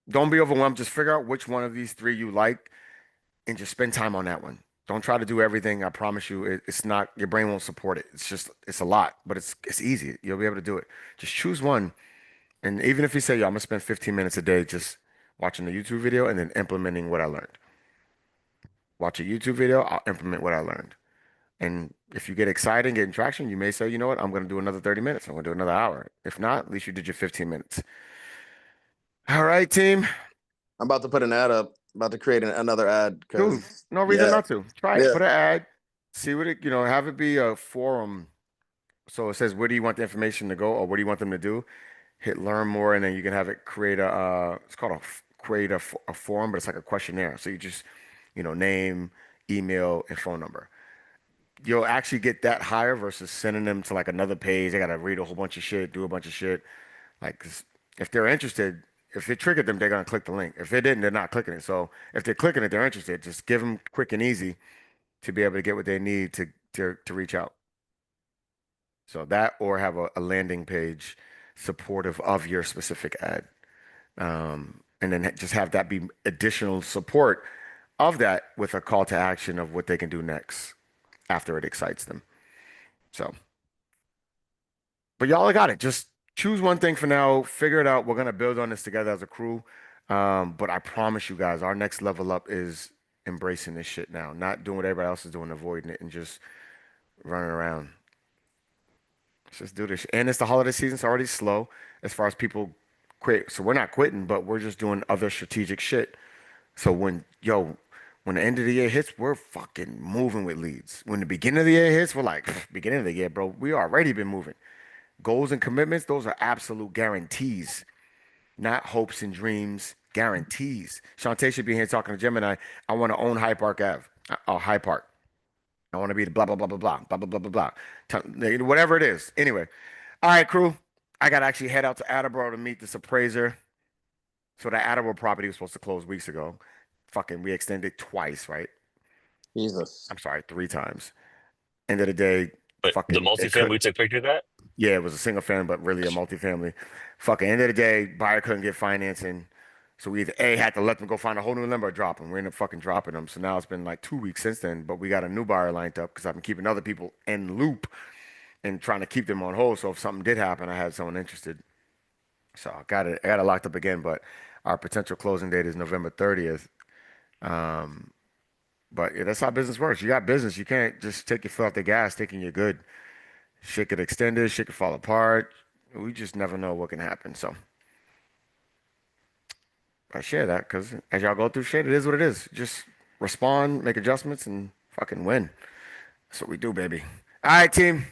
don't be overwhelmed. Just figure out which one of these three you like and just spend time on that one. Don't try to do everything. I promise you, it's not, your brain won't support it. It's a lot, but it's easy. You'll be able to do it. Just choose one. And even if you say, yo, I'm gonna spend 15 minutes a day just watching the YouTube video and then implementing what I learned. Watch a YouTube video, I'll implement what I learned. And if you get excited and get traction, you may say, you know what, I'm gonna do another 30 minutes. I'm gonna do another hour. If not, at least you did your 15 minutes. All right, team. I'm about to put an ad up. About to create another ad Dude, because no reason not to. Try it. Yeah. Put an ad. See what it, have it be a forum. So it says, where do you want the information to go or what do you want them to do? Hit learn more, and then you can have it create it's called a forum, but it's like a questionnaire. So you just, name, email, and phone number. You'll actually get that higher versus sending them to like another page. They got to read a whole bunch of shit, do a bunch of shit. Like, 'cause if they're interested, if it triggered them, they're gonna click the link. If they didn't, they're not clicking it. So if they're clicking it, they're interested. Just give them quick and easy to be able to get what they need to reach out. So that, or have a landing page supportive of your specific ad. And then just have that be additional support of that with a call to action of what they can do next after it excites them. So, but y'all got it. Just choose one thing for now, figure it out. We're gonna build on this together as a crew. But I promise you guys, our next level up is embracing this shit now, not doing what everybody else is doing, avoiding it, and just running around. Let's just do this. And it's the holiday season. It's already slow as far as people quit. So we're not quitting, but we're just doing other strategic shit. So when the end of the year hits, we're fucking moving with leads. When the beginning of the year hits, we're like, beginning of the year, bro, we already been moving. Goals and commitments, those are absolute guarantees. not hopes and dreams, guarantees. Shantae should be here talking to Gemini. I want to own Hyde Park Ave. Hyde Park. I want to be the blah, blah, blah, blah, blah, blah, blah, blah, blah, blah. Whatever it is. Anyway. All right, crew. I got to actually head out to Attleboro to meet this appraiser. So that Attleboro property was supposed to close weeks ago. Fucking, we extended twice, right? Jesus. I'm sorry, 3 times. End of the day, But fucking. the multifamily we took picture of that? Yeah, it was a single family, but really a multifamily. Fucking end of the day, buyer couldn't get financing. So we either A, had to let them go find a whole new lender or drop them. We ended up fucking dropping them. So now it's been like 2 weeks since then, but we got a new buyer lined up because I've been keeping other people in loop and trying to keep them on hold. So if something did happen, I had someone interested. So I got it locked up again, but our potential closing date is November 30th. But yeah, that's how business works. You got business. You can't just take your foot off the gas thinking you're good. Shit could extend it. Shit could fall apart. We just never know what can happen. So I share that because as y'all go through shit, it is what it is. Just respond, make adjustments, and fucking win. That's what we do, baby. All right, team.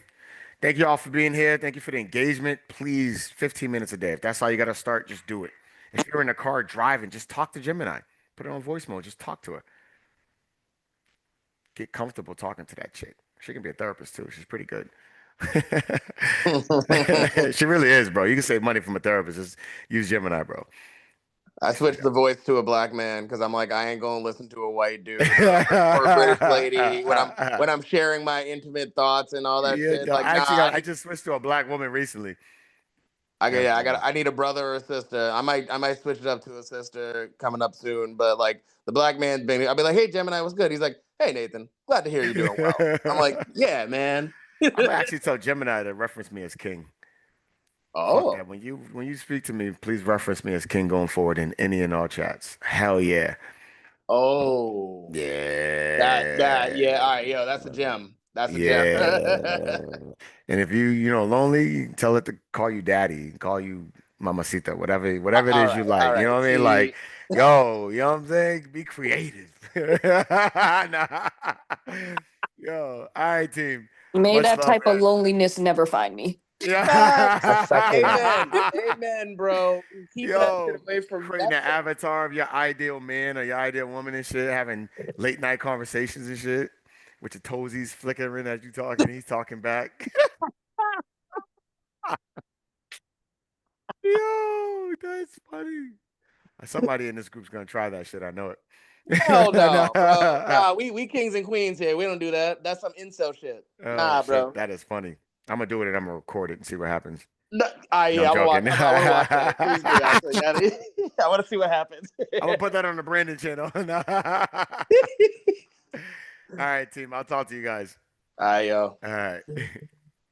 Thank you all for being here. Thank you for the engagement. Please, 15 minutes a day. If that's how you got to start, just do it. If you're in the car driving, just talk to Gemini. Put it on voice mode. Just talk to her. Get comfortable talking to that chick. She can be a therapist too. She's pretty good. She really is, bro. You can save money from a therapist. Just use Gemini, bro. I switched the voice to a black man because I'm like, I ain't gonna listen to a white dude or a British lady when I'm sharing my intimate thoughts and all that shit. No, Like, I just switched to a black woman recently. I need a brother or a sister. I might switch it up to a sister coming up soon. But like the black man, baby, I'll be like, hey Gemini, what's good? He's like, hey Nathan, glad to hear you're doing well. I'm like, yeah, man. I'm gonna actually tell Gemini to reference me as king. Oh, fuck that. When you speak to me, please reference me as king going forward in any and all chats. Hell yeah. Oh, yeah. yeah. All right, yo, that's a gem. That's a gem. And if you lonely, tell it to call you daddy, call you mamacita, whatever it is you like. You know what I mean? Like, yo, you know what I'm saying? Be creative. Nah. Yo, all right, team. May Much that love, type of man. loneliness never find me. Yeah. Amen, bro. Keep that shit away from creating an avatar of your ideal man or your ideal woman and shit, having late night conversations and shit with your toesies flickering as you talking, he's talking back. Yo, that's funny. Somebody in this group's gonna try that shit. I know it. Hell no, bro. Nah, we kings and queens here. We don't do that. That's some incel shit. Nah, shit, bro. that is funny. I'm gonna do it and I'm gonna record it and see what happens. No, I'm gonna watch it. Please do, actually. I want to see what happens. I'm gonna put that on the Brandon channel. All right, team. I'll talk to you guys. All right, yo. All right.